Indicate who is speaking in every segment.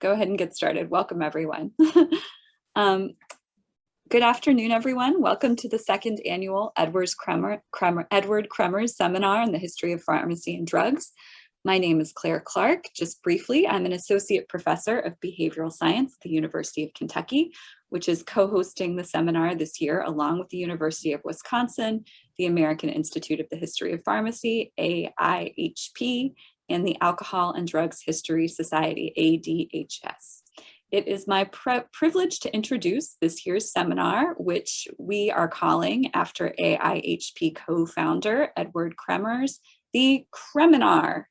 Speaker 1: go ahead and get started. Welcome, everyone. Good afternoon, everyone. Welcome to the second annual Edward Kremers Seminar on the History of Pharmacy and Drugs. My name is Claire Clark. Just briefly, I'm an associate professor of behavioral science at the University of Kentucky, which is co-hosting the seminar this year along with the University of Wisconsin, the American Institute of the History of Pharmacy, AIHP, and the Alcohol and Drugs History Society, ADHS. It is my privilege to introduce this year's seminar, which we are calling after AIHP co-founder Edward Kremers, the Kreminar.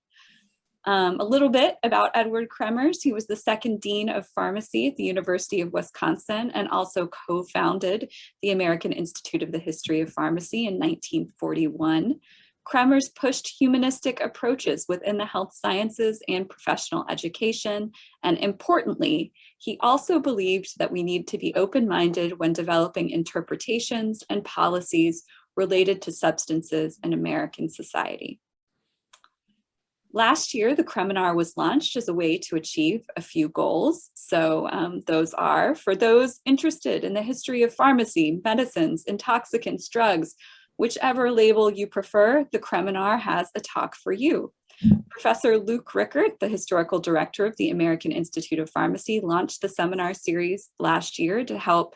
Speaker 1: A little bit about Edward Kremers. He was the second dean of pharmacy at the University of Wisconsin and also co-founded the American Institute of the History of Pharmacy in 1941. Kremers pushed humanistic approaches within the health sciences and professional education, and importantly, he also believed that we need to be open-minded when developing interpretations and policies related to substances in American society. Last year, the Kreminar was launched as a way to achieve a few goals. So those are, for those interested in the history of pharmacy, medicines, intoxicants, drugs, whichever label you prefer, the Kreminar has a talk for you. Professor Luke Rickert, the historical director of the American Institute of Pharmacy, launched the seminar series last year to help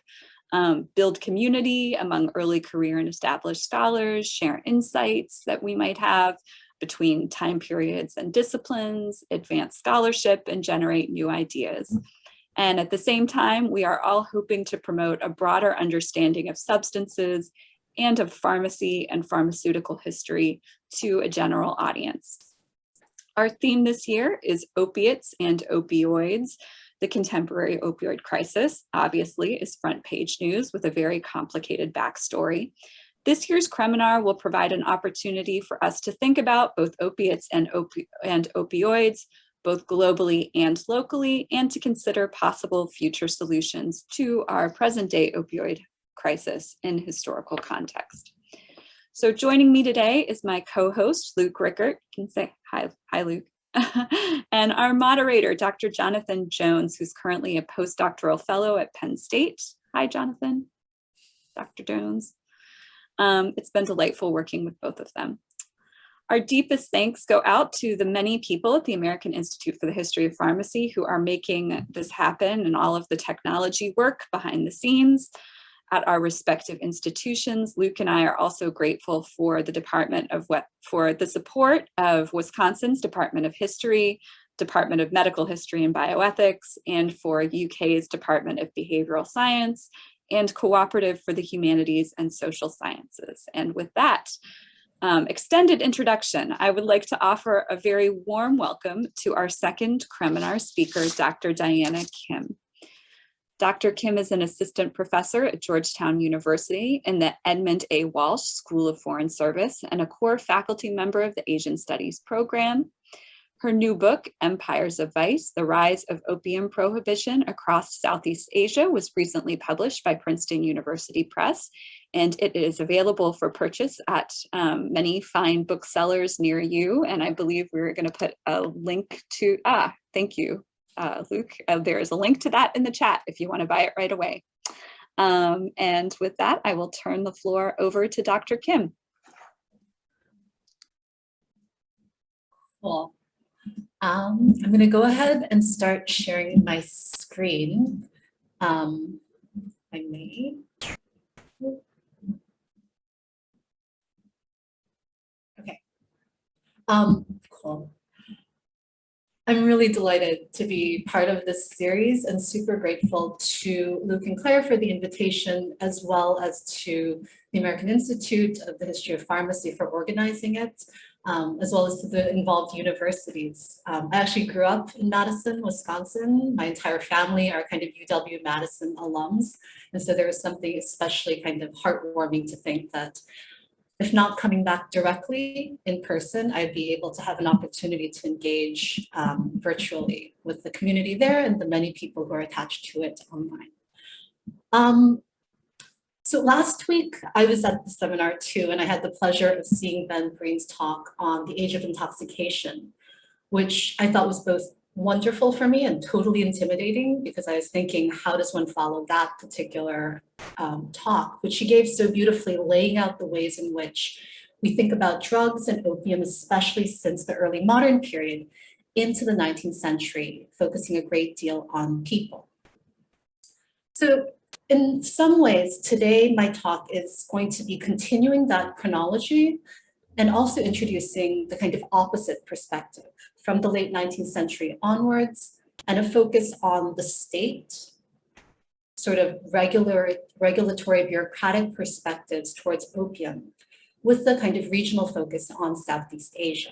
Speaker 1: build community among early career and established scholars, share insights that we might have between time periods and disciplines, advance scholarship, and generate new ideas. And at the same time, we are all hoping to promote a broader understanding of substances and of pharmacy and pharmaceutical history to a general audience. Our theme this year is opiates and opioids. The contemporary opioid crisis, obviously, is front page news with a very complicated backstory. This year's Kreminar will provide an opportunity for us to think about both opiates and opioids, both globally and locally, and to consider possible future solutions to our present-day opioid crisis in historical context. So joining me today is my co-host, Luke Rickert. You can say hi, Luke. And our moderator, Dr. Jonathan Jones, who's currently a postdoctoral fellow at Penn State. Hi, Jonathan, Dr. Jones. It's been delightful working with both of them. Our deepest thanks go out to the many people at the American Institute for the History of Pharmacy who are making this happen and all of the technology work behind the scenes at our respective institutions. Luke and I are also grateful for the support of Wisconsin's Department of History, Department of Medical History and Bioethics, and for UK's Department of Behavioral Science, and Cooperative for the Humanities and Social Sciences. And with that extended introduction, I would like to offer a very warm welcome to our second Kreminar speaker, Dr. Diana Kim. Dr. Kim is an assistant professor at Georgetown University in the Edmund A. Walsh School of Foreign Service and a core faculty member of the Asian Studies program. Her new book, Empires of Vice, The Rise of Opium Prohibition Across Southeast Asia, was recently published by Princeton University Press, and it is available for purchase at many fine booksellers near you. And I believe we're going to put a link to, thank you, Luke. There is a link to that in the chat if you want to buy it right away. And with that, I will turn the floor over to Dr. Kim.
Speaker 2: Cool. I'm going to go ahead and start sharing my screen. I may. Okay. Cool. I'm really delighted to be part of this series and super grateful to Luke and Claire for the invitation, as well as to the American Institute of the History of Pharmacy for organizing it. As well as to the involved universities. I actually grew up in Madison, Wisconsin. My entire family are kind of UW-Madison alums. And so there was something especially kind of heartwarming to think that if not coming back directly in person, I'd be able to have an opportunity to engage virtually with the community there and the many people who are attached to it online. So last week, I was at the seminar too, and I had the pleasure of seeing Ben Green's talk on the age of intoxication, which I thought was both wonderful for me and totally intimidating, because I was thinking, how does one follow that particular talk, which she gave so beautifully, laying out the ways in which we think about drugs and opium, especially since the early modern period into the 19th century, focusing a great deal on people. So in some ways, today my talk is going to be continuing that chronology and also introducing the kind of opposite perspective from the late 19th century onwards, and a focus on the state, sort of regulatory bureaucratic perspectives towards opium, with the kind of regional focus on Southeast Asia.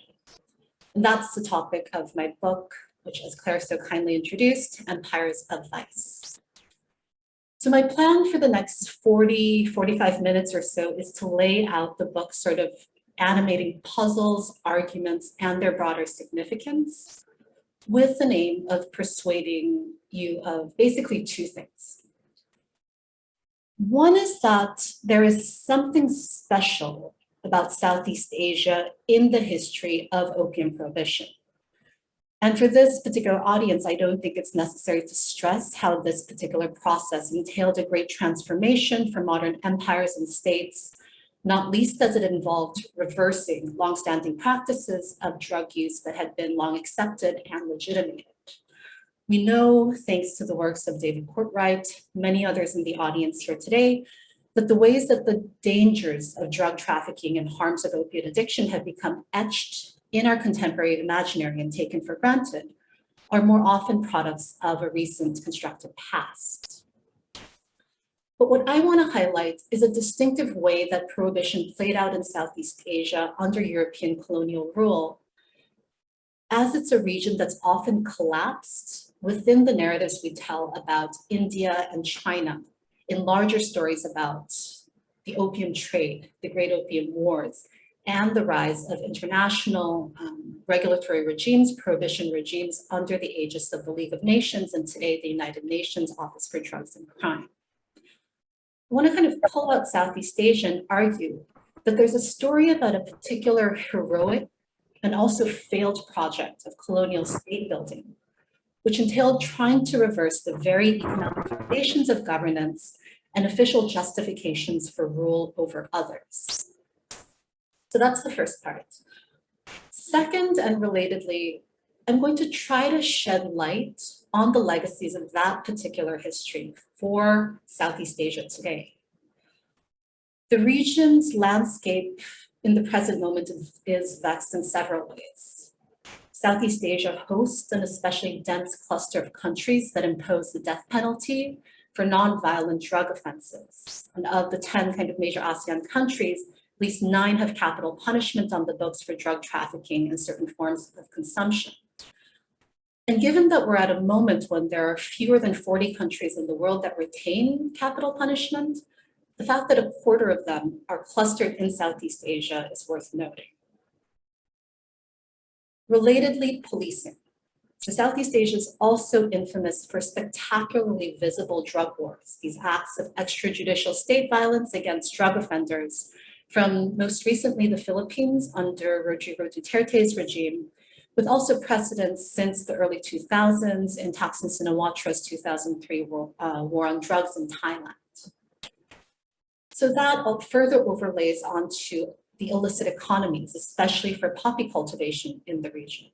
Speaker 2: And that's the topic of my book, which, as Claire so kindly introduced, Empires of Vice. So my plan for the next 45 minutes or so is to lay out the book's sort of animating puzzles, arguments, and their broader significance, with the aim of persuading you of basically two things. One is that there is something special about Southeast Asia in the history of opium prohibition. And for this particular audience, I don't think it's necessary to stress how this particular process entailed a great transformation for modern empires and states, not least as it involved reversing longstanding practices of drug use that had been long accepted and legitimated. We know, thanks to the works of David Courtwright, many others in the audience here today, that the ways that the dangers of drug trafficking and harms of opiate addiction have become etched in our contemporary imaginary and taken for granted are more often products of a recent constructed past. But what I want to highlight is a distinctive way that prohibition played out in Southeast Asia under European colonial rule, as it's a region that's often collapsed within the narratives we tell about India and China in larger stories about the opium trade, the Great Opium Wars, and the rise of international regulatory regimes, prohibition regimes under the aegis of the League of Nations and today the United Nations Office for Drugs and Crime. I want to kind of pull out Southeast Asia and argue that there's a story about a particular heroic and also failed project of colonial state building, which entailed trying to reverse the very economic foundations of governance and official justifications for rule over others. So that's the first part. Second, and relatedly, I'm going to try to shed light on the legacies of that particular history for Southeast Asia today. The region's landscape in the present moment is vexed in several ways. Southeast Asia hosts an especially dense cluster of countries that impose the death penalty for non-violent drug offenses. And of the 10 kind of major ASEAN countries, at least 9 have capital punishment on the books for drug trafficking and certain forms of consumption. And given that we're at a moment when there are fewer than 40 countries in the world that retain capital punishment, the fact that a quarter of them are clustered in Southeast Asia is worth noting. Relatedly, policing. So Southeast Asia is also infamous for spectacularly visible drug wars, these acts of extrajudicial state violence against drug offenders, from most recently the Philippines under Rodrigo Duterte's regime, with also precedents since the early 2000s in Thaksin Sinawatra's 2003 war on drugs in Thailand. So that further overlays onto the illicit economies, especially for poppy cultivation in the region.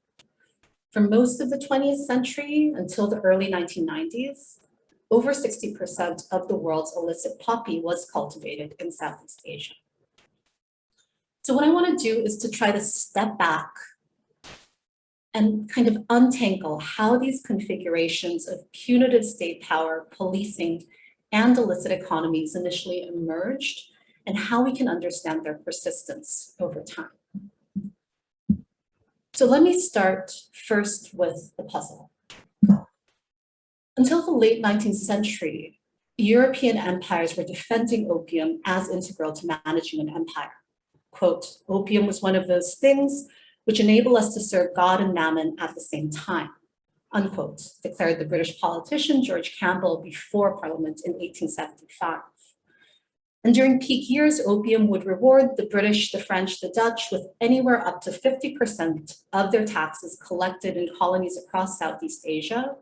Speaker 2: For most of the 20th century until the early 1990s, over 60% of the world's illicit poppy was cultivated in Southeast Asia. So what I want to do is to try to step back and kind of untangle how these configurations of punitive state power, policing, and illicit economies initially emerged, and how we can understand their persistence over time. So let me start first with the puzzle. Until the late 19th century, European empires were defending opium as integral to managing an empire. Quote, opium was one of those things which enable us to serve God and Mammon at the same time, unquote, declared the British politician George Campbell before Parliament in 1875. And during peak years, opium would reward the British, the French, the Dutch with anywhere up to 50% of their taxes collected in colonies across Southeast Asia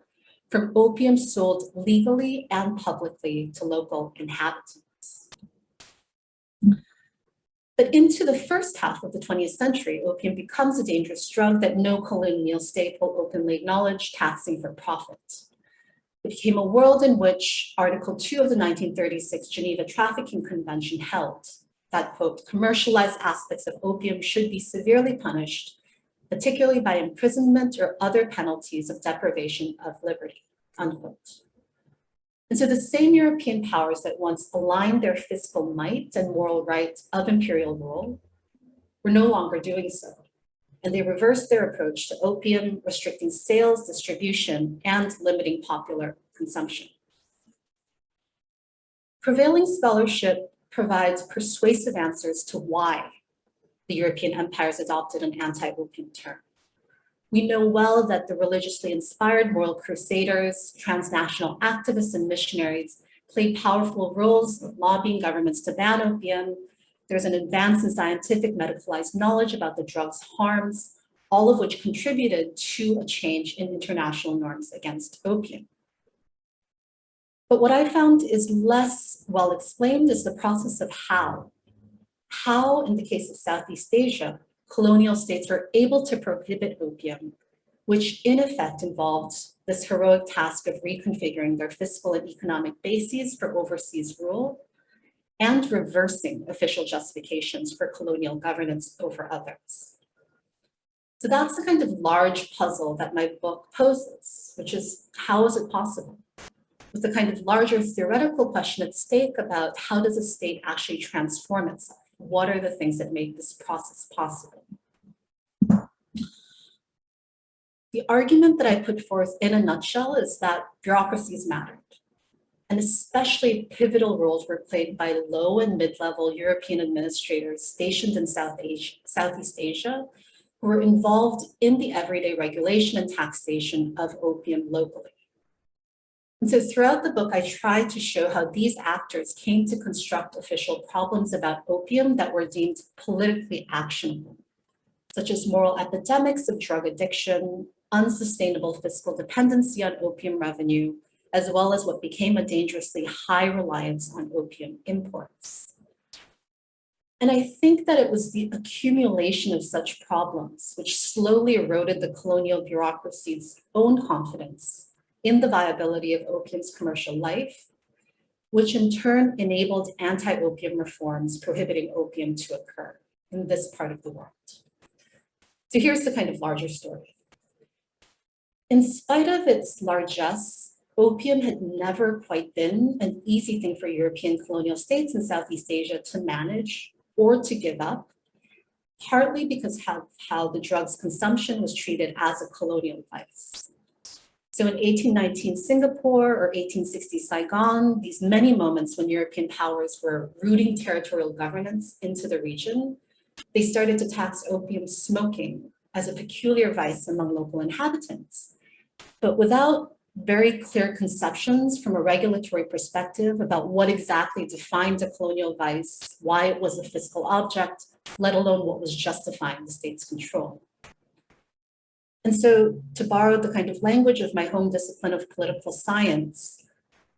Speaker 2: from opium sold legally and publicly to local inhabitants. But into the first half of the 20th century, opium becomes a dangerous drug that no colonial state will openly acknowledge taxing for profit. It became a world in which Article 2 of the 1936 Geneva Trafficking Convention held that, quote, commercialized aspects of opium should be severely punished, particularly by imprisonment or other penalties of deprivation of liberty, unquote. And so the same European powers that once aligned their fiscal might and moral right of imperial rule were no longer doing so. And they reversed their approach to opium, restricting sales, distribution, and limiting popular consumption. Prevailing scholarship provides persuasive answers to why the European empires adopted an anti-opium term. We know well that the religiously inspired moral crusaders, transnational activists, and missionaries played powerful roles of lobbying governments to ban opium. There's an advance in scientific medicalized knowledge about the drug's harms, all of which contributed to a change in international norms against opium. But what I found is less well explained is the process of how, in the case of Southeast Asia, colonial states were able to prohibit opium, which in effect involved this heroic task of reconfiguring their fiscal and economic bases for overseas rule and reversing official justifications for colonial governance over others. So that's the kind of large puzzle that my book poses, which is, how is it possible? With the kind of larger theoretical question at stake about how does a state actually transform itself? What are the things that make this process possible? The argument that I put forth in a nutshell is that bureaucracies mattered, and especially pivotal roles were played by low and mid-level European administrators stationed in Southeast Asia, who were involved in the everyday regulation and taxation of opium locally. And so throughout the book, I tried to show how these actors came to construct official problems about opium that were deemed politically actionable, such as moral epidemics of drug addiction, unsustainable fiscal dependency on opium revenue, as well as what became a dangerously high reliance on opium imports. And I think that it was the accumulation of such problems which slowly eroded the colonial bureaucracy's own confidence in the viability of opium's commercial life, which in turn enabled anti-opium reforms prohibiting opium to occur in this part of the world. So here's the kind of larger story. In spite of its largesse, opium had never quite been an easy thing for European colonial states in Southeast Asia to manage or to give up, partly because how the drug's consumption was treated as a colonial vice. So in 1819 Singapore or 1860 Saigon, these many moments when European powers were rooting territorial governance into the region, they started to tax opium smoking as a peculiar vice among local inhabitants, but without very clear conceptions from a regulatory perspective about what exactly defined a colonial vice, why it was a fiscal object, let alone what was justifying the state's control. And so, to borrow the kind of language of my home discipline of political science,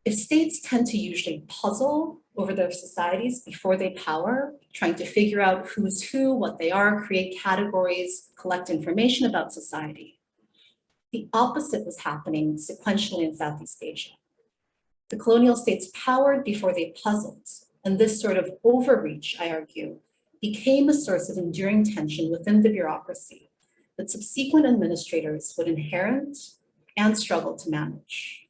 Speaker 2: if states tend to usually puzzle over their societies before they power, trying to figure out who's who, what they are, create categories, collect information about society, the opposite was happening sequentially in Southeast Asia. The colonial states powered before they puzzled, and this sort of overreach, I argue, became a source of enduring tension within the bureaucracy that subsequent administrators would inherit and struggle to manage.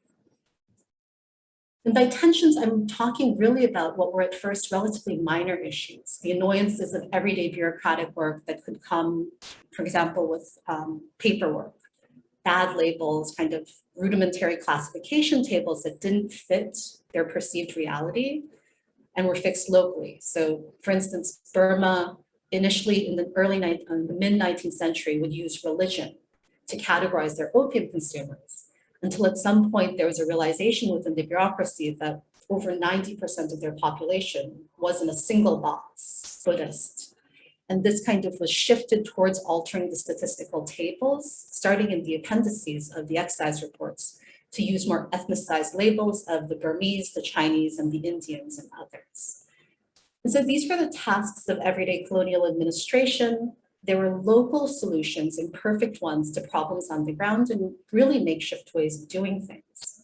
Speaker 2: And by tensions, I'm talking really about what were at first relatively minor issues, the annoyances of everyday bureaucratic work that could come, for example, with paperwork, bad labels, kind of rudimentary classification tables that didn't fit their perceived reality and were fixed locally. So for instance, Burma, initially in the mid-19th century, would use religion to categorize their opium consumers, until at some point there was a realization within the bureaucracy that over 90% of their population was in a single box, Buddhist. And this kind of was shifted towards altering the statistical tables, starting in the appendices of the excise reports, to use more ethnicized labels of the Burmese, the Chinese, and the Indians, and others. And so these were the tasks of everyday colonial administration. There were local solutions, imperfect ones, to problems on the ground and really makeshift ways of doing things.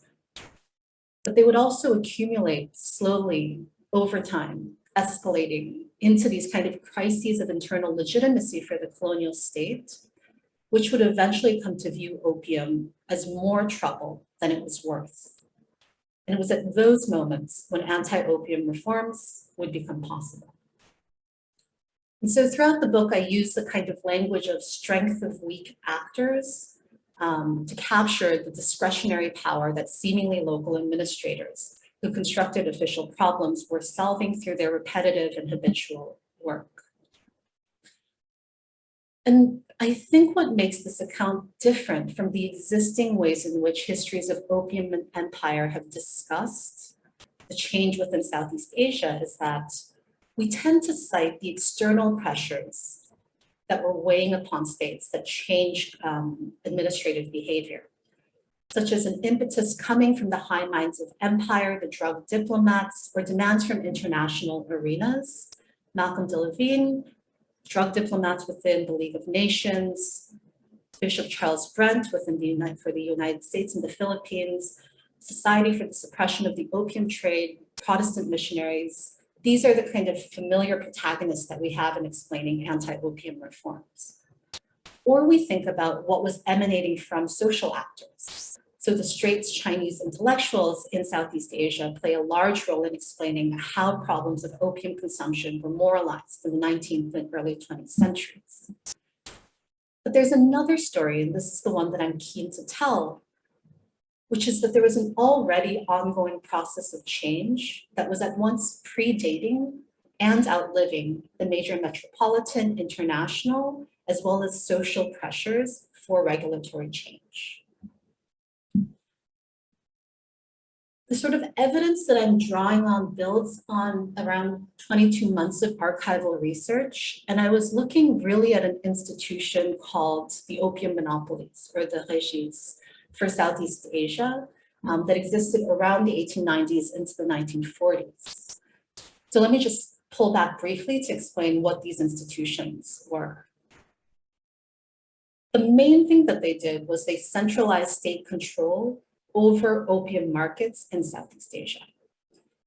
Speaker 2: But they would also accumulate slowly over time, escalating into these kind of crises of internal legitimacy for the colonial state, which would eventually come to view opium as more trouble than it was worth. And it was at those moments when anti-opium reforms would become possible. And so throughout the book, I use the kind of language of strength of weak actors to capture the discretionary power that seemingly local administrators who constructed official problems were solving through their repetitive and habitual work. And I think what makes this account different from the existing ways in which histories of opium and empire have discussed the change within Southeast Asia is that we tend to cite the external pressures that were weighing upon states that changed administrative behavior, such as an impetus coming from the high minds of empire, the drug diplomats, or demands from international arenas. Malcolm de Levine, drug diplomats within the League of Nations, Bishop Charles Brent for the United States and the Philippines, Society for the Suppression of the Opium Trade, Protestant missionaries. These are the kind of familiar protagonists that we have in explaining anti-opium reforms. Or we think about what was emanating from social actors. So the Straits Chinese intellectuals in Southeast Asia play a large role in explaining how problems of opium consumption were moralized in the 19th and early 20th centuries. But there's another story, and this is the one that I'm keen to tell, which is that there was an already ongoing process of change that was at once predating and outliving the major metropolitan, international, as well as social pressures for regulatory change. The sort of evidence that I'm drawing on builds on around 22 months of archival research, and I was looking really at an institution called the Opium Monopolies, or the Régies, for Southeast Asia that existed around the 1890s into the 1940s. So let me just pull back briefly to explain what these institutions were. The main thing that they did was they centralized state control over opium markets in Southeast Asia.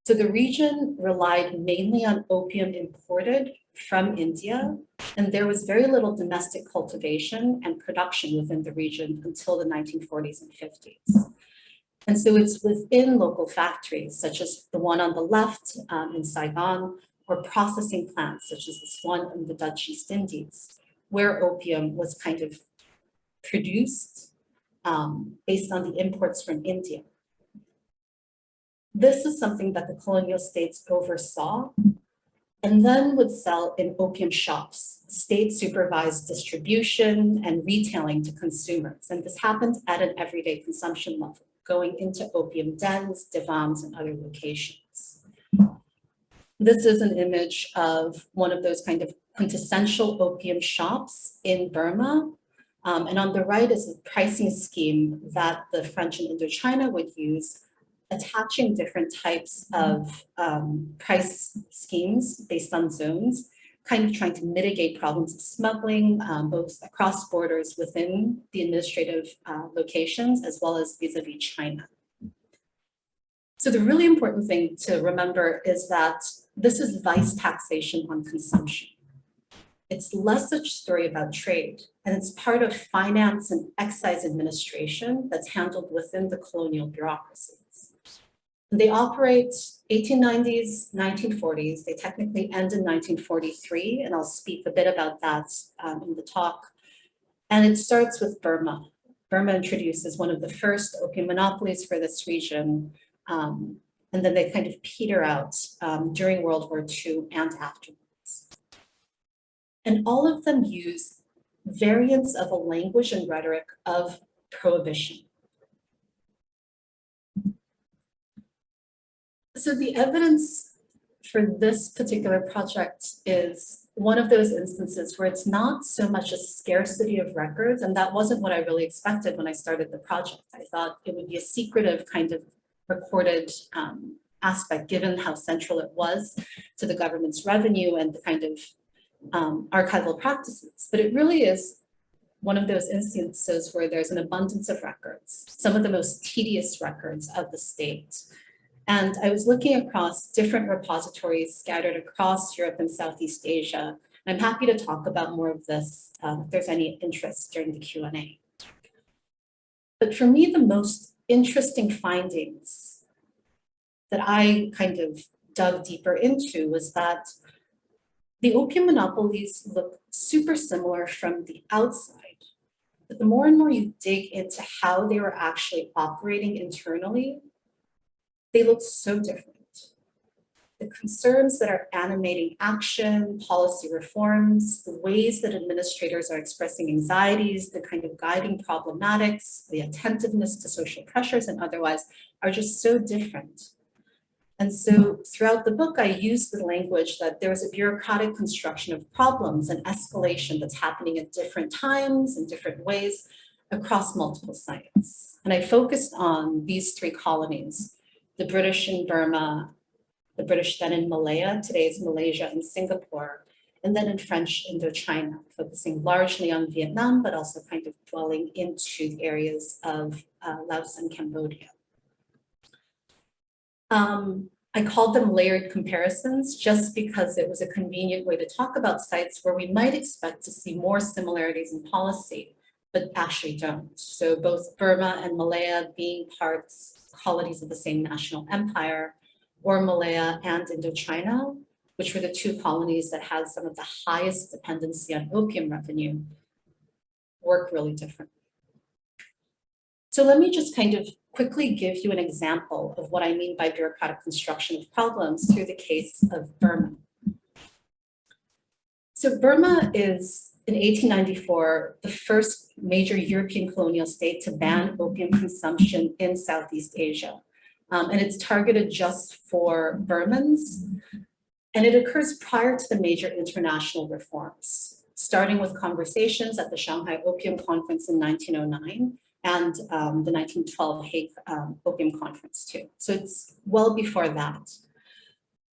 Speaker 2: So the region relied mainly on opium imported from India, and there was very little domestic cultivation and production within the region until the 1940s and 50s. And so it's within local factories, such as the one on the left in Saigon, or processing plants, such as this one in the Dutch East Indies, where opium was kind of produced based on the imports from India. This is something that the colonial states oversaw and then would sell in opium shops, state-supervised distribution and retailing to consumers. And this happened at an everyday consumption level, going into opium dens, divans, and other locations. This is an image of one of those kind of quintessential opium shops in Burma. And on the right is a pricing scheme that the French and Indochina would use, attaching different types of price schemes based on zones, kind of trying to mitigate problems of smuggling, both across borders within the administrative locations, as well as vis-a-vis China. So the really important thing to remember is that this is vice taxation on consumption. It's less such a story about trade, and it's part of finance and excise administration that's handled within the colonial bureaucracies. They operate 1890s, 1940s. They technically end in 1943, and I'll speak a bit about that in the talk. And it starts with Burma. Burma introduces one of the first opium monopolies for this region, and then they kind of peter out during World War II and afterwards. And all of them use variants of a language and rhetoric of prohibition. So the evidence for this particular project is one of those instances where it's not so much a scarcity of records, and that wasn't what I really expected when I started the project. I thought it would be a secretive kind of recorded aspect, given how central it was to the government's revenue and the kind of archival practices. But it really is one of those instances where there's an abundance of records, some of the most tedious records of the state. And I was looking across different repositories scattered across Europe and Southeast Asia. I'm happy to talk about more of this if there's any interest during the Q&A. But for me, the most interesting findings that I kind of dug deeper into was that the opium monopolies look super similar from the outside, but the more and more you dig into how they were actually operating internally, they look so different. The concerns that are animating action, policy reforms, the ways that administrators are expressing anxieties, the kind of guiding problematics, the attentiveness to social pressures and otherwise are just so different. And so throughout the book, I used the language that there is a bureaucratic construction of problems and escalation that's happening at different times in different ways across multiple sites. And I focused on these three colonies, the British in Burma, the British then in Malaya, today's Malaysia and Singapore, and then in French Indochina, focusing largely on Vietnam, but also kind of dwelling into the areas of Laos and Cambodia. I called them layered comparisons just because it was a convenient way to talk about sites where we might expect to see more similarities in policy, but actually don't. So both Burma and Malaya being colonies of the same national empire, or Malaya and Indochina, which were the two colonies that had some of the highest dependency on opium revenue, work really differently. So let me just kind of quickly give you an example of what I mean by bureaucratic construction of problems through the case of Burma. So Burma is, in 1894, the first major European colonial state to ban opium consumption in Southeast Asia. And it's targeted just for Burmans. And it occurs prior to the major international reforms, starting with conversations at the Shanghai Opium Conference in 1909 and the 1912 Hague Opium Conference too. So it's well before that.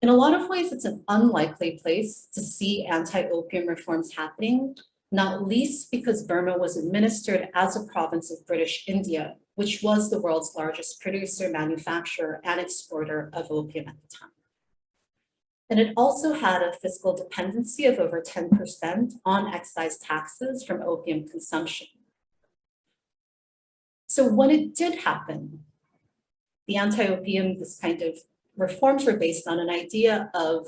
Speaker 2: In a lot of ways, it's an unlikely place to see anti-opium reforms happening, not least because Burma was administered as a province of British India, which was the world's largest producer, manufacturer, and exporter of opium at the time. And it also had a fiscal dependency of over 10% on excise taxes from opium consumption. So when it did happen, the anti-opium, this kind of reforms were based on an idea of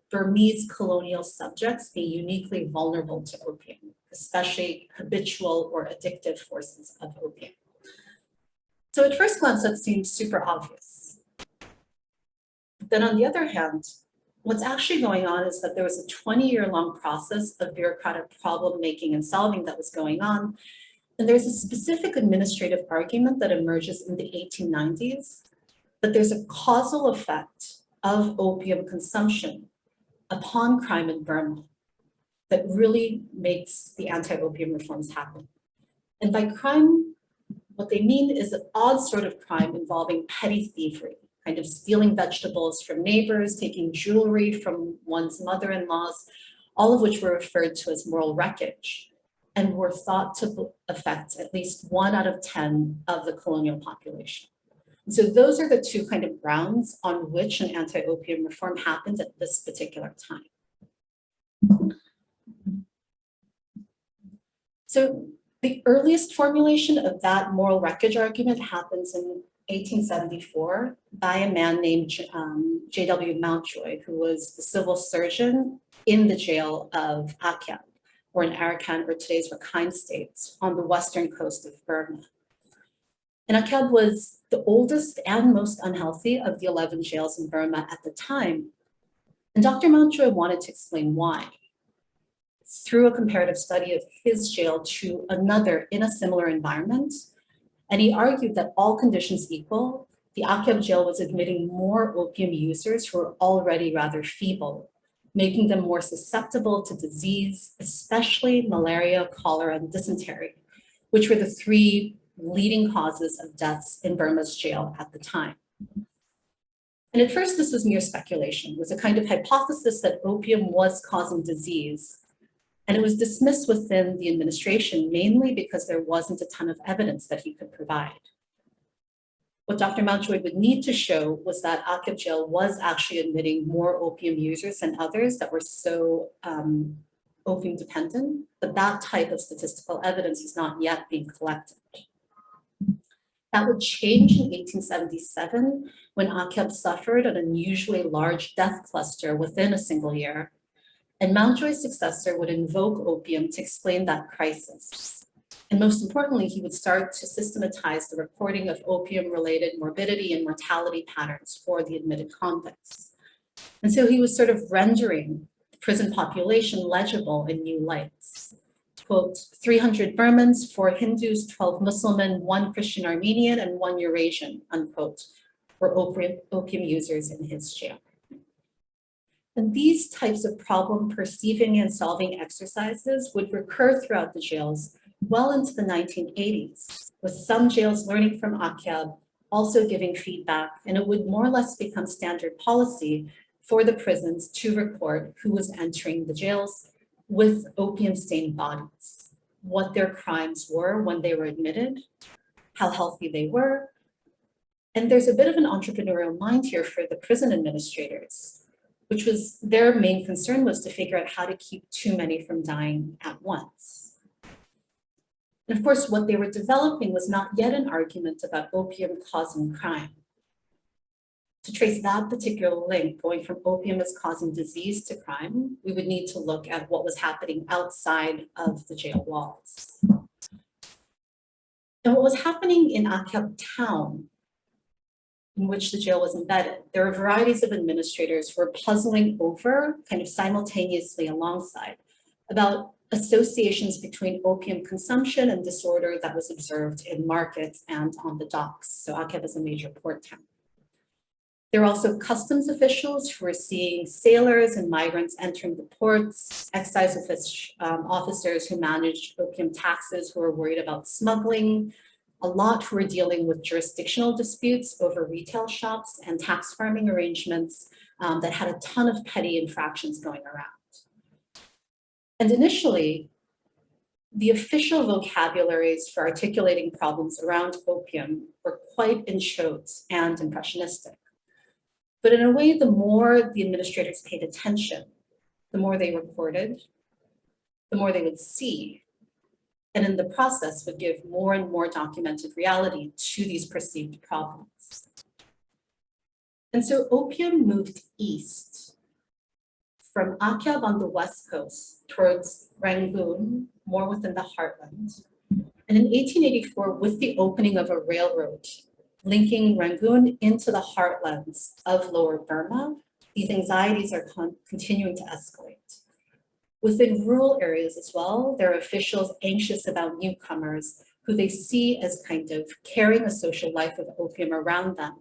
Speaker 2: Burmese colonial subjects being uniquely vulnerable to opium, especially habitual or addictive forces of opium. So at first glance, that seems super obvious. But then on the other hand, what's actually going on is that there was a 20-year-long process of bureaucratic problem making and solving that was going on. And there's a specific administrative argument that emerges in the 1890s that there's a causal effect of opium consumption upon crime in Burma that really makes the anti-opium reforms happen. And by crime, what they mean is an odd sort of crime involving petty thievery, kind of stealing vegetables from neighbors, taking jewelry from one's mother-in-laws, all of which were referred to as moral wreckage and were thought to affect at least 1 out of 10 of the colonial population. And so those are the two kind of grounds on which an anti-opium reform happened at this particular time. So the earliest formulation of that moral wreckage argument happens in 1874 by a man named J.W. Mountjoy, who was the civil surgeon in the jail of Akyab, or in Arakan, or today's Rakhine states, on the western coast of Burma. And Akyab was the oldest and most unhealthy of the 11 jails in Burma at the time. And Dr. Mountjoy wanted to explain why, through a comparative study of his jail to another in a similar environment. And he argued that all conditions equal, the Akyab jail was admitting more opium users who were already rather feeble, making them more susceptible to disease, especially malaria, cholera, and dysentery, which were the three leading causes of deaths in Burma's jail at the time. And at first, this was mere speculation. It was a kind of hypothesis that opium was causing disease. And it was dismissed within the administration, mainly because there wasn't a ton of evidence that he could provide. What Dr. Mountjoy would need to show was that Akyab jail was actually admitting more opium users than others that were so opium dependent, but that type of statistical evidence is not yet being collected. That would change in 1877 when Akyab suffered an unusually large death cluster within a single year, and Mountjoy's successor would invoke opium to explain that crisis. And most importantly, he would start to systematize the reporting of opium-related morbidity and mortality patterns for the admitted convicts. And so he was sort of rendering the prison population legible in new lights. Quote, 300 Burmans, 4 Hindus, 12 Muslim, 1 Christian Armenian, and 1 Eurasian, unquote, were opium users in his jail. And these types of problem perceiving and solving exercises would recur throughout the jails well into the 1980s, with some jails learning from Akyab, also giving feedback, and it would more or less become standard policy for the prisons to report who was entering the jails with opium-stained bodies, what their crimes were when they were admitted, how healthy they were. And there's a bit of an entrepreneurial mind here for the prison administrators, which was their main concern was to figure out how to keep too many from dying at once. And of course, what they were developing was not yet an argument about opium causing crime. To trace that particular link, going from opium as causing disease to crime, we would need to look at what was happening outside of the jail walls. And what was happening in Akyab town, in which the jail was embedded, there were varieties of administrators who were puzzling over, kind of simultaneously alongside, about associations between opium consumption and disorder that was observed in markets and on the docks. So Akyab is a major port town. There were also customs officials who were seeing sailors and migrants entering the ports, excise officers who managed opium taxes who were worried about smuggling, a lot who were dealing with jurisdictional disputes over retail shops and tax farming arrangements that had a ton of petty infractions going around. And initially, the official vocabularies for articulating problems around opium were quite in chotes and impressionistic. But in a way, the more the administrators paid attention, the more they reported, the more they would see, and in the process would give more and more documented reality to these perceived problems. And so opium moved east from Akyab on the west coast towards Rangoon, more within the heartland. And in 1884, with the opening of a railroad linking Rangoon into the heartlands of Lower Burma, these anxieties are continuing to escalate. Within rural areas as well, there are officials anxious about newcomers who they see as kind of carrying a social life of opium around them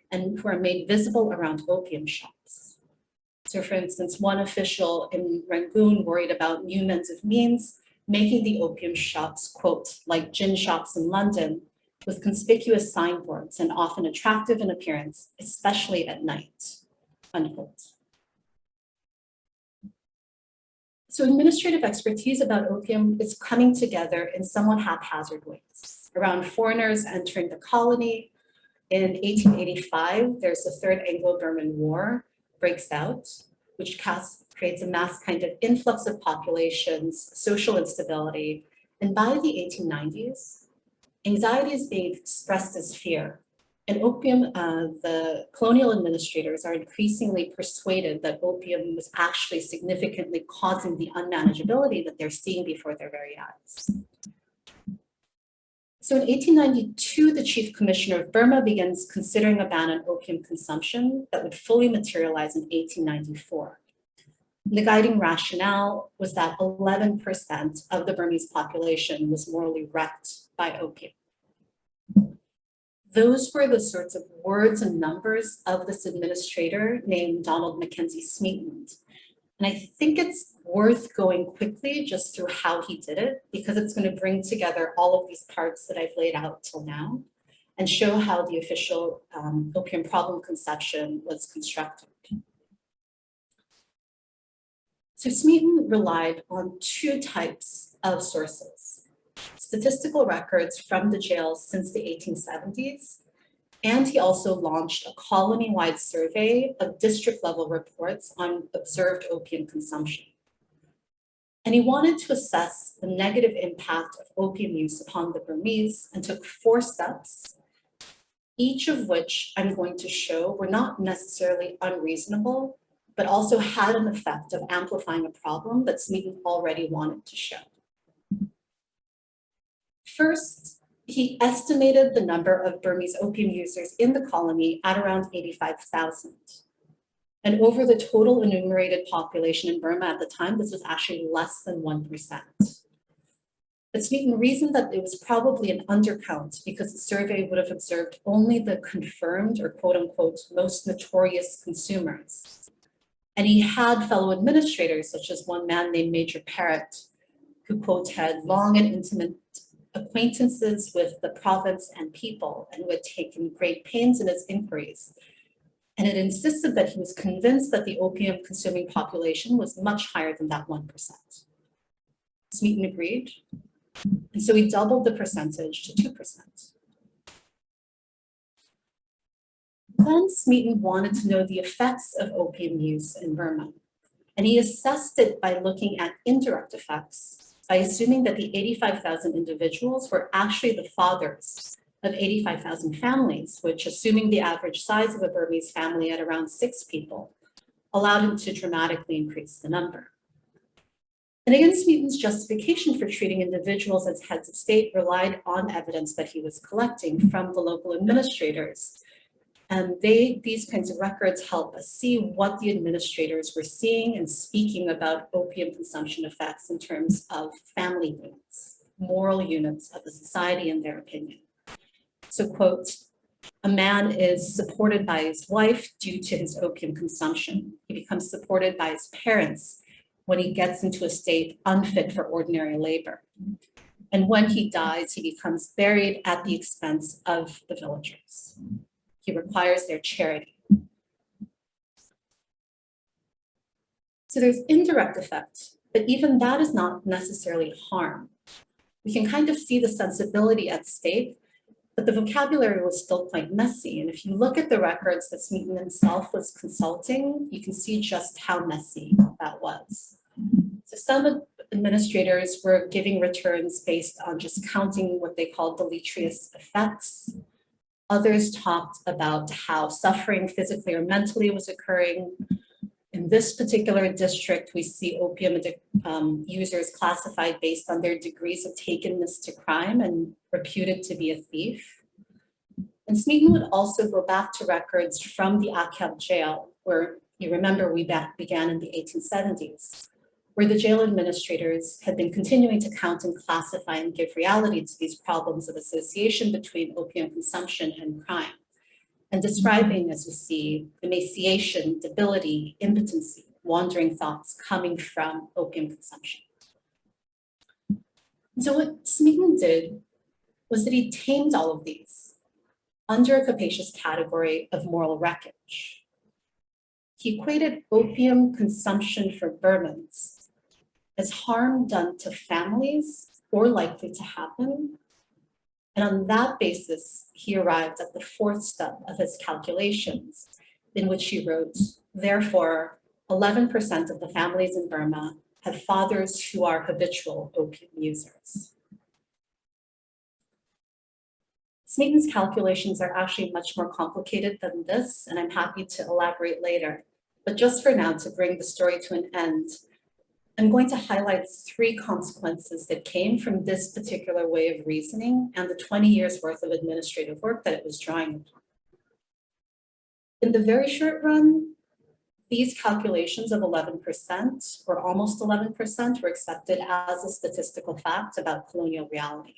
Speaker 2: and who are made visible around opium shops. So for instance, one official in Rangoon worried about new means, making the opium shops, quote, like gin shops in London, with conspicuous signboards and often attractive in appearance, especially at night, unquote. So administrative expertise about opium is coming together in somewhat haphazard ways. Around foreigners entering the colony, in 1885, there's the Third Anglo-Burman War breaks out, which creates a mass kind of influx of populations, social instability. And by the 1890s, anxiety is being expressed as fear. And opium, the colonial administrators are increasingly persuaded that opium was actually significantly causing the unmanageability that they're seeing before their very eyes. So in 1892, the Chief Commissioner of Burma begins considering a ban on opium consumption that would fully materialize in 1894. The guiding rationale was that 11% of the Burmese population was morally wrecked by opium. those were the sorts of words and numbers of this administrator named Donald Mackenzie Smeaton. And I think it's worth going quickly just through how he did it, because it's going to bring together all of these parts that I've laid out till now and show how the official opium problem conception was constructed. So Smeaton relied on two types of sources: statistical records from the jails since the 1870s, and he also launched a colony-wide survey of district-level reports on observed opium consumption. And he wanted to assess the negative impact of opium use upon the Burmese and took 4 steps, each of which I'm going to show were not necessarily unreasonable, but also had an effect of amplifying a problem that Smeaton already wanted to show. First, he estimated the number of Burmese opium users in the colony at around 85,000. And over the total enumerated population in Burma at the time, this was actually less than 1%. But Smeaton reasoned that it was probably an undercount because the survey would have observed only the confirmed or quote unquote most notorious consumers. And he had fellow administrators, such as one man named Major Parrott, who quote had long and intimate acquaintances with the province and people and who had taken great pains in his inquiries. And it insisted that he was convinced that the opium consuming population was much higher than that 1%. Smeaton agreed, and so he doubled the percentage to 2%. Then Smeaton wanted to know the effects of opium use in Burma, and he assessed it by looking at indirect effects, by assuming that the 85,000 individuals were actually the fathers of 85,000 families, which, assuming the average size of a Burmese family at around 6 people, allowed him to dramatically increase the number. And again, Smeaton's justification for treating individuals as heads of state relied on evidence that he was collecting from the local administrators. And these kinds of records help us see what the administrators were seeing and speaking about opium consumption effects in terms of family units, moral units of the society in their opinion. So quote, a man is supported by his wife due to his opium consumption. He becomes supported by his parents when he gets into a state unfit for ordinary labor. And when he dies, he becomes buried at the expense of the villagers. He requires their charity. So there's indirect effect, but even that is not necessarily harm. We can kind of see the sensibility at stake, but the vocabulary was still quite messy. And if you look at the records that Smeaton himself was consulting, you can see just how messy that was. So some administrators were giving returns based on just counting what they called deleterious effects. Others talked about how suffering physically or mentally was occurring. In this particular district, we see opium users classified based on their degrees of takenness to crime and reputed to be a thief. And Smeaton would also go back to records from the Akyab jail, where you remember we began in the 1870s, where the jail administrators had been continuing to count and classify and give reality to these problems of association between opium consumption and crime, and describing, as we see, emaciation, debility, impotency, wandering thoughts coming from opium consumption. And so what Smeaton did was that he tamed all of these under a capacious category of moral wreckage. He equated opium consumption for Burmans as harm done to families or likely to happen. And on that basis, he arrived at the 4th step of his calculations, in which he wrote, therefore, 11% of the families in Burma have fathers who are habitual opium users. Smeaton's calculations are actually much more complicated than this, and I'm happy to elaborate later. But just for now, to bring the story to an end, I'm going to highlight 3 consequences that came from this particular way of reasoning and the 20 years worth of administrative work that it was drawing upon. In the very short run, these calculations of 11%, or almost 11%, were accepted as a statistical fact about colonial reality.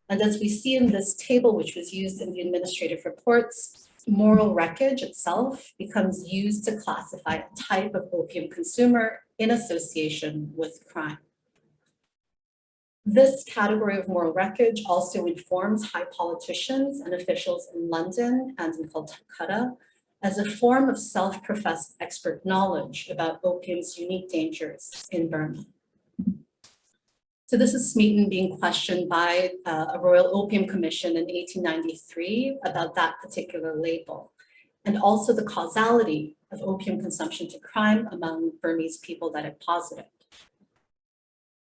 Speaker 2: And as we see in this table, which was used in the administrative reports, moral wreckage itself becomes used to classify a type of opium consumer in association with crime. This category of moral wreckage also informs high politicians and officials in London and in Calcutta as a form of self-professed expert knowledge about opium's unique dangers in Burma. So this is Smeaton being questioned by a Royal Opium Commission in 1893 about that particular label, and also the causality of opium consumption to crime among Burmese people that it posited.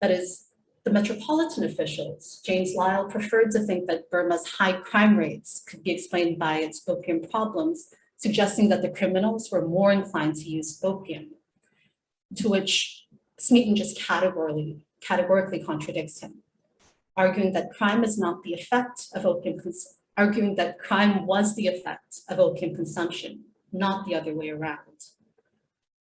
Speaker 2: That is, the metropolitan officials, James Lyle, preferred to think that Burma's high crime rates could be explained by its opium problems, suggesting that the criminals were more inclined to use opium, to which Smeaton just categorically contradicts him, arguing that crime is not the effect of arguing that crime was the effect of opium consumption, not the other way around.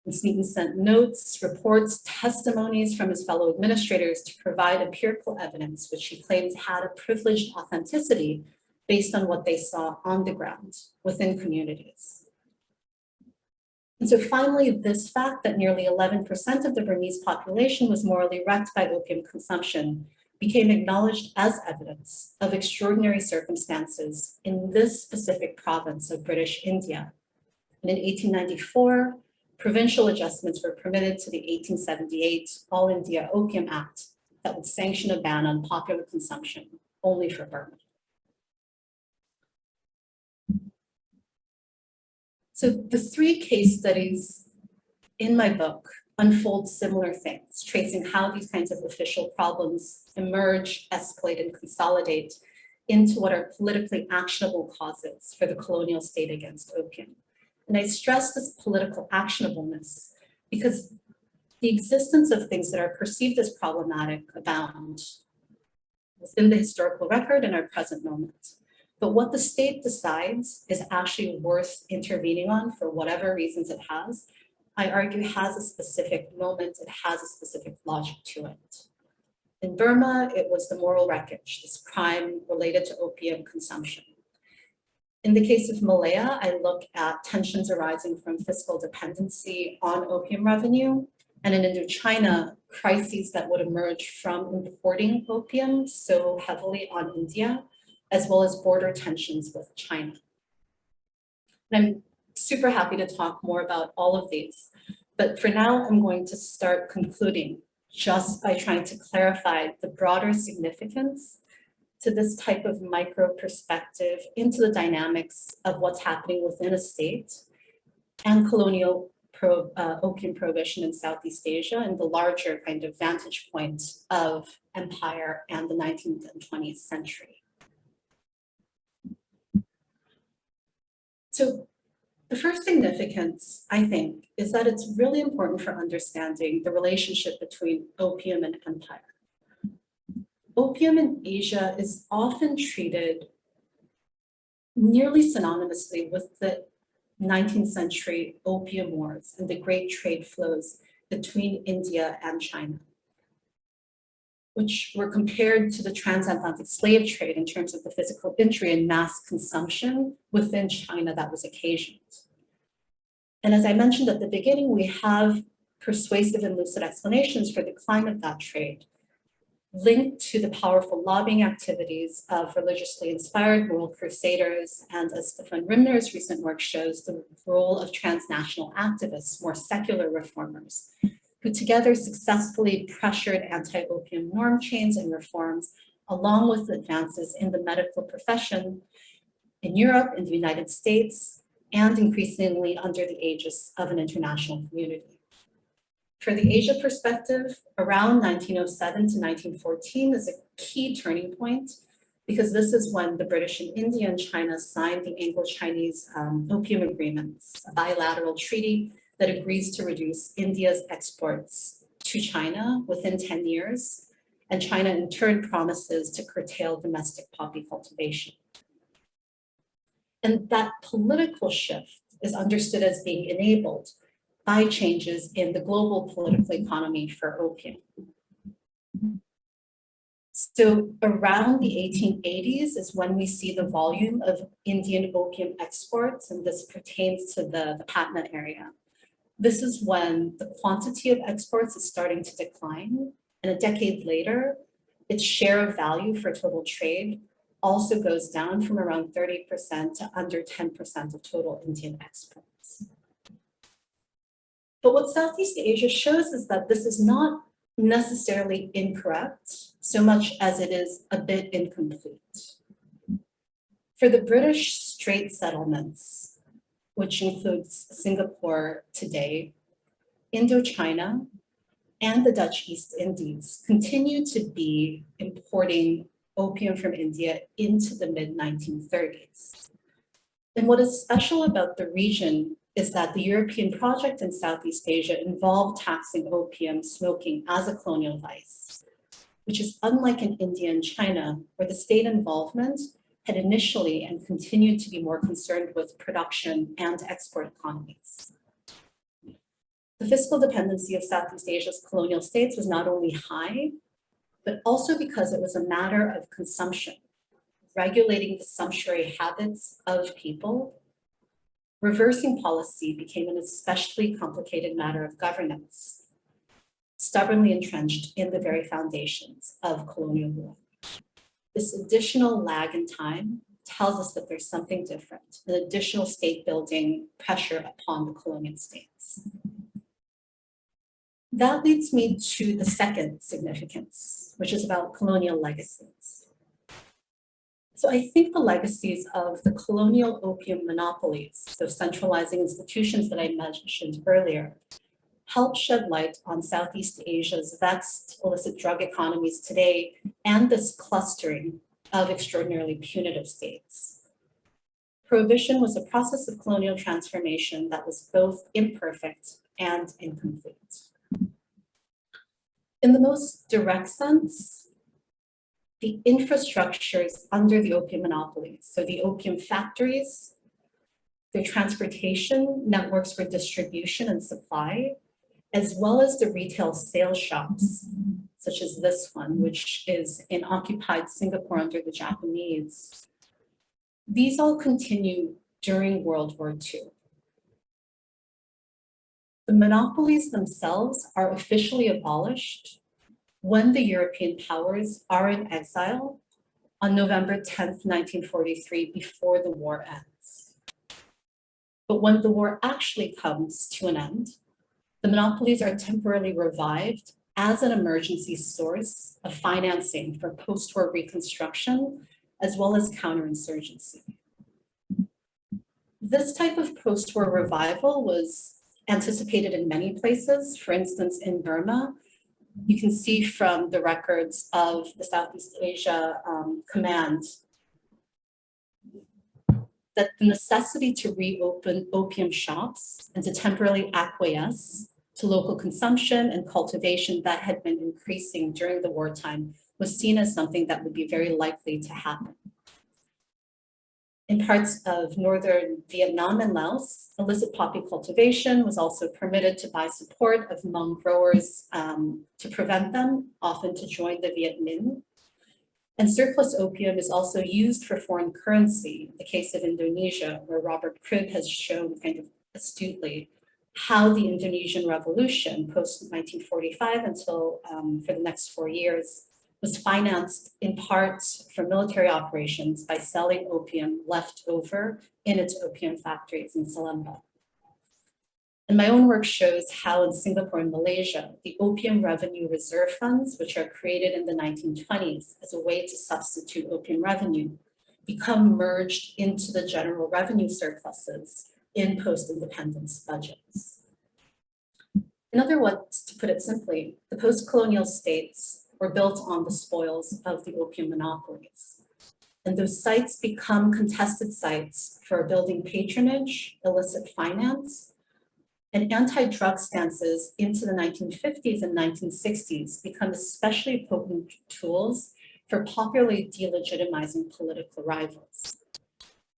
Speaker 2: And Smeaton sent notes, reports, testimonies from his fellow administrators to provide empirical evidence, which he claimed had a privileged authenticity based on what they saw on the ground within communities. And so finally, this fact that nearly 11% of the Burmese population was morally wrecked by opium consumption became acknowledged as evidence of extraordinary circumstances in this specific province of British India. And in 1894, provincial adjustments were permitted to the 1878 All India Opium Act that would sanction a ban on popular consumption only for Burma. So the three case studies in my book unfold similar things, tracing how these kinds of official problems emerge, escalate, and consolidate into what are politically actionable causes for the colonial state against opium. And I stress this political actionableness because the existence of things that are perceived as problematic abound within the historical record in our present moment. But what the state decides is actually worth intervening on for whatever reasons it has, I argue has a specific moment, it has a specific logic to it. In Burma, it was the moral wreckage, this crime related to opium consumption. In the case of Malaya, I look at tensions arising from fiscal dependency on opium revenue, and in Indochina, crises that would emerge from importing opium so heavily on India, as well as border tensions with China. And I'm super happy to talk more about all of these, but for now, I'm going to start concluding just by trying to clarify the broader significance to this type of micro perspective into the dynamics of what's happening within a state and colonial opium prohibition in Southeast Asia and the larger kind of vantage point of empire and the 19th and 20th century. So the first significance, I think, is that it's really important for understanding the relationship between opium and empire. Opium in Asia is often treated nearly synonymously with the 19th century opium wars and the great trade flows between India and China, which were compared to the transatlantic slave trade in terms of the physical injury and mass consumption within China that was occasioned. And as I mentioned at the beginning, we have persuasive and lucid explanations for the decline of that trade, linked to the powerful lobbying activities of religiously inspired moral crusaders, and as Stefan Rimner's recent work shows, the role of transnational activists, more secular reformers, who together successfully pressured anti-opium norm change and reforms, along with advances in the medical profession in Europe, in the United States, and increasingly under the aegis of an international community. For the Asia perspective, around 1907 to 1914 is a key turning point because this is when the British and India and China signed the Anglo-Chinese Opium Agreements, a bilateral treaty that agrees to reduce India's exports to China within 10 years, and China in turn promises to curtail domestic poppy cultivation. And that political shift is understood as being enabled by changes in the global political economy for opium. So around the 1880s is when we see the volume of Indian opium exports, and this pertains to the Patna area. This is when the quantity of exports is starting to decline, and a decade later, its share of value for total trade also goes down from around 30% to under 10% of total Indian exports. But what Southeast Asia shows is that this is not necessarily incorrect, so much as it is a bit incomplete. For the British Strait settlements, which includes Singapore today, Indochina, and the Dutch East Indies continue to be importing opium from India into the mid-1930s. And what is special about the region is that the European project in Southeast Asia involved taxing opium smoking as a colonial vice, which is unlike in India and China, where the state involvement had initially and continued to be more concerned with production and export economies. The fiscal dependency of Southeast Asia's colonial states was not only high, but also because it was a matter of consumption, regulating the sumptuary habits of people. Reversing policy became an especially complicated matter of governance, stubbornly entrenched in the very foundations of colonial rule. This additional lag in time tells us that there's something different, an additional state building pressure upon the colonial states. That leads me to the second significance, which is about colonial legacies. So I think the legacies of the colonial opium monopolies, those centralizing institutions that I mentioned earlier, help shed light on Southeast Asia's vexed illicit drug economies today and this clustering of extraordinarily punitive states. Prohibition was a process of colonial transformation that was both imperfect and incomplete. In the most direct sense, the infrastructures under the opium monopolies, so the opium factories, the transportation networks for distribution and supply, as well as the retail sales shops, such as this one, which is in occupied Singapore under the Japanese. These all continue during World War II. The monopolies themselves are officially abolished when the European powers are in exile on November 10th, 1943, before the war ends. But when the war actually comes to an end, the monopolies are temporarily revived as an emergency source of financing for post-war reconstruction, as well as counterinsurgency. This type of post-war revival was anticipated in many places. For instance, in Burma, you can see from the records of the Southeast Asia Command that the necessity to reopen opium shops and to temporarily acquiesce to local consumption and cultivation that had been increasing during the wartime was seen as something that would be very likely to happen. In parts of northern Vietnam and Laos, illicit poppy cultivation was also permitted to buy support of Hmong growers to prevent them, often to join the Viet Minh. And surplus opium is also used for foreign currency, in the case of Indonesia, where Robert Cribb has shown kind of astutely how the Indonesian Revolution post-1945 until for the next 4 years was financed in part for military operations by selling opium left over in its opium factories in Salemba. And my own work shows how in Singapore and Malaysia, the opium revenue reserve funds, which are created in the 1920s as a way to substitute opium revenue, become merged into the general revenue surpluses in post-independence budgets. In other words, to put it simply, the post-colonial states were built on the spoils of the opium monopolies. And those sites become contested sites for building patronage, illicit finance, and anti-drug stances into the 1950s and 1960s become especially potent tools for popularly delegitimizing political rivals.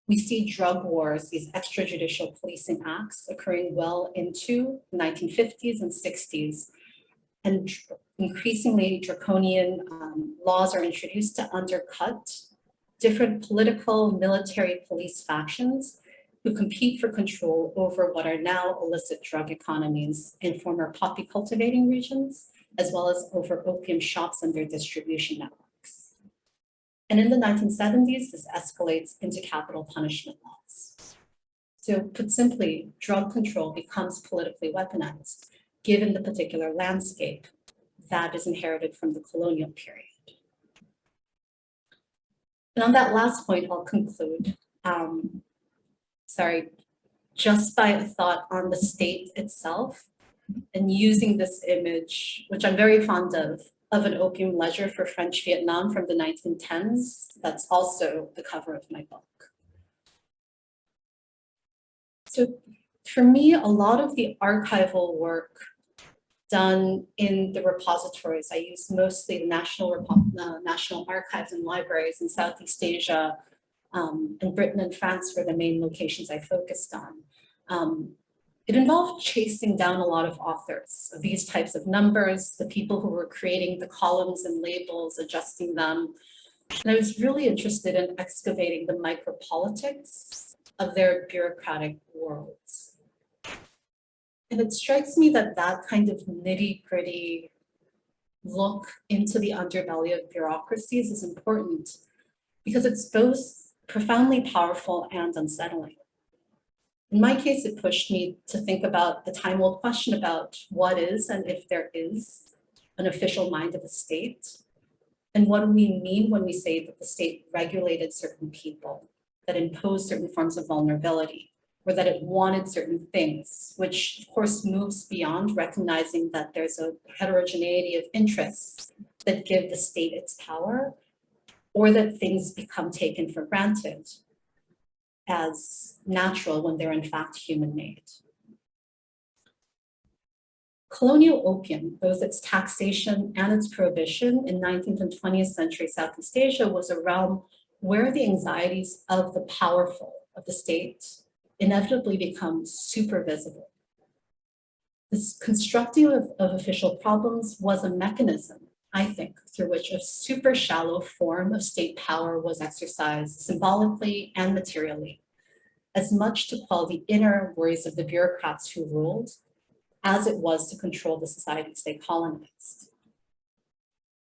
Speaker 2: We see drug wars, these extrajudicial policing acts occurring well into the 1950s and 60s, and increasingly draconian laws are introduced to undercut different political, military, police factions who compete for control over what are now illicit drug economies in former poppy cultivating regions, as well as over opium shops and their distribution networks. And in the 1970s, this escalates into capital punishment laws. So put simply, drug control becomes politically weaponized, given the particular landscape that is inherited from the colonial period. And on that last point, I'll conclude. Just by a thought on the state itself and using this image, which I'm very fond of an opium ledger for French Vietnam from the 1910s. That's also the cover of my book. So for me, a lot of the archival work done in the repositories, I use mostly the National Archives and Libraries in Southeast Asia, and Britain and France were the main locations I focused on. It involved chasing down a lot of authors of these types of numbers, the people who were creating the columns and labels, adjusting them. And I was really interested in excavating the micropolitics of their bureaucratic worlds. And it strikes me that that kind of nitty-gritty look into the underbelly of bureaucracies is important because it's both profoundly powerful and unsettling. In my case, it pushed me to think about the time-old question about what is, and if there is, an official mind of the state. And what do we mean when we say that the state regulated certain people, that imposed certain forms of vulnerability, or that it wanted certain things, which of course moves beyond recognizing that there's a heterogeneity of interests that give the state its power, or that things become taken for granted as natural when they're in fact human-made. Colonial opium, both its taxation and its prohibition in 19th and 20th century Southeast Asia, was a realm where the anxieties of the powerful of the state inevitably become super visible. This constructing of official problems was a mechanism, I think, through which a super shallow form of state power was exercised symbolically and materially, as much to quell the inner worries of the bureaucrats who ruled, as it was to control the societies they colonized.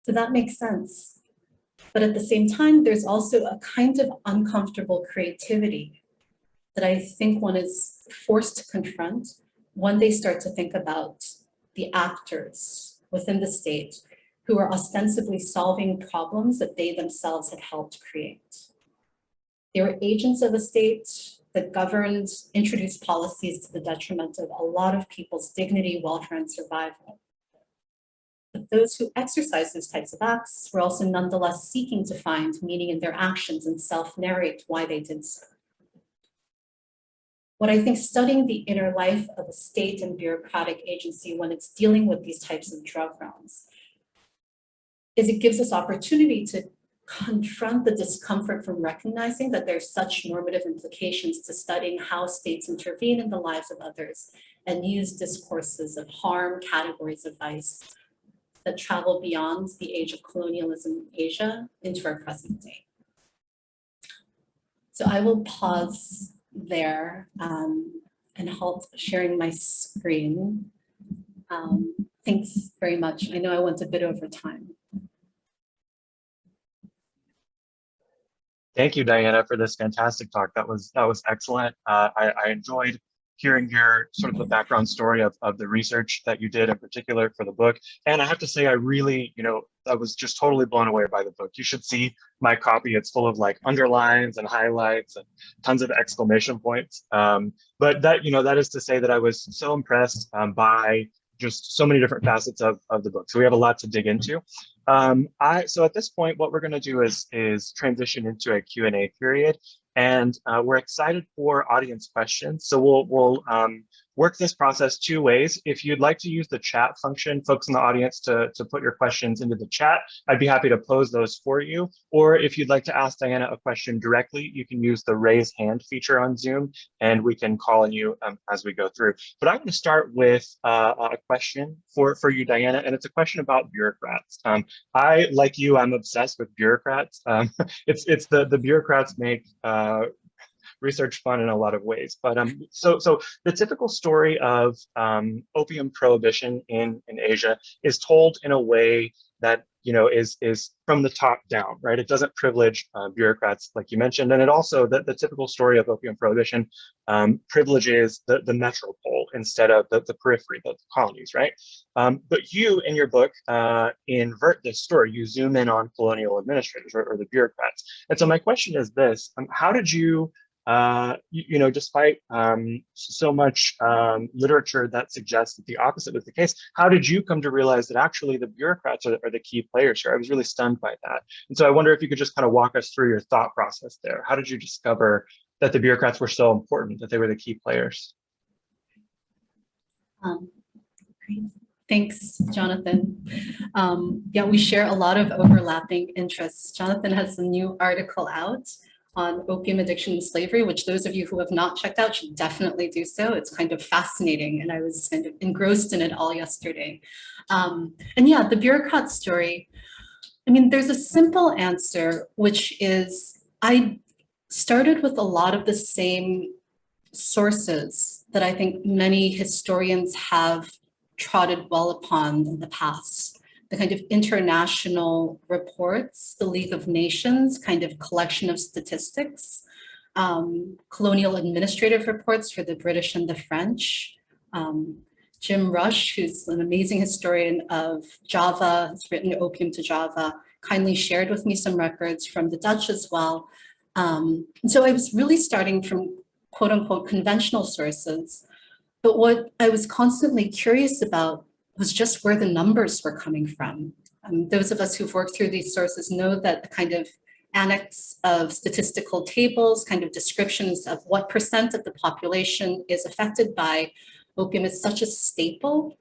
Speaker 2: So that makes sense. But at the same time, there's also a kind of uncomfortable creativity that I think one is forced to confront when they start to think about the actors within the state who are ostensibly solving problems that they themselves had helped create. They were agents of a state that governed, introduced policies to the detriment of a lot of people's dignity, welfare, and survival. But those who exercised those types of acts were also nonetheless seeking to find meaning in their actions and self-narrate why they did so. What I think studying the inner life of a state and bureaucratic agency when it's dealing with these types of drug realms is it gives us opportunity to confront the discomfort from recognizing that there's such normative implications to studying how states intervene in the lives of others and use discourses of harm, categories of vice that travel beyond the age of colonialism in Asia into our present day. So I will pause there and halt sharing my screen. Thanks very much. I know I went a bit over time.
Speaker 3: Thank you, Diana, for this fantastic talk. That was excellent. I enjoyed hearing your sort of the background story of the research that you did in particular for the book. And I have to say, I really, I was just totally blown away by the book. You should see my copy. It's full of like underlines and highlights and tons of exclamation points. But that, that is to say that I was so impressed by just so many different facets of the book. So we have a lot to dig into. So at this point, what we're going to do is transition into a Q&A period, and we're excited for audience questions. So we'll work this process two ways. If you'd like to use the chat function, folks in the audience to put your questions into the chat, I'd be happy to pose those for you. Or if you'd like to ask Diana a question directly, you can use the raise hand feature on Zoom, and we can call on you as we go through. But I'm going to start with a question for you, Diana, and it's a question about bureaucrats. I, like you, I'm obsessed with bureaucrats. It's the bureaucrats make research fun in a lot of ways. But so the typical story of opium prohibition in Asia is told in a way that is from the top down, right? It doesn't privilege bureaucrats, like you mentioned, and it also the typical story of opium prohibition privileges the metropole instead of the periphery, the colonies, right? But you, in your book, invert this story. You zoom in on colonial administrators or the bureaucrats. And so my question is this: how did you despite so much literature that suggests that the opposite was the case, how did you come to realize that actually the bureaucrats are the key players here? I was really stunned by that. And so I wonder if you could just kind of walk us through your thought process there. How did you discover that the bureaucrats were so important, that they were the key players?
Speaker 2: Thanks, Jonathan. Yeah, we share a lot of overlapping interests. Jonathan has a new article out on opium addiction and slavery, which those of you who have not checked out should definitely do so. It's kind of fascinating, and I was kind of engrossed in it all yesterday. And yeah, the bureaucrat story, I mean, there's a simple answer, which is I started with a lot of the same sources that I think many historians have trotted well upon in the past. The kind of international reports, the League of Nations kind of collection of statistics, colonial administrative reports for the British and the French. Jim Rush, who's an amazing historian of Java, has written Opium to Java, kindly shared with me some records from the Dutch as well. And so I was really starting from quote unquote conventional sources, but what I was constantly curious about was just where the numbers were coming from. Those of us who've worked through these sources know that the kind of annex of statistical tables, kind of descriptions of what % of the population is affected by opium is such a staple.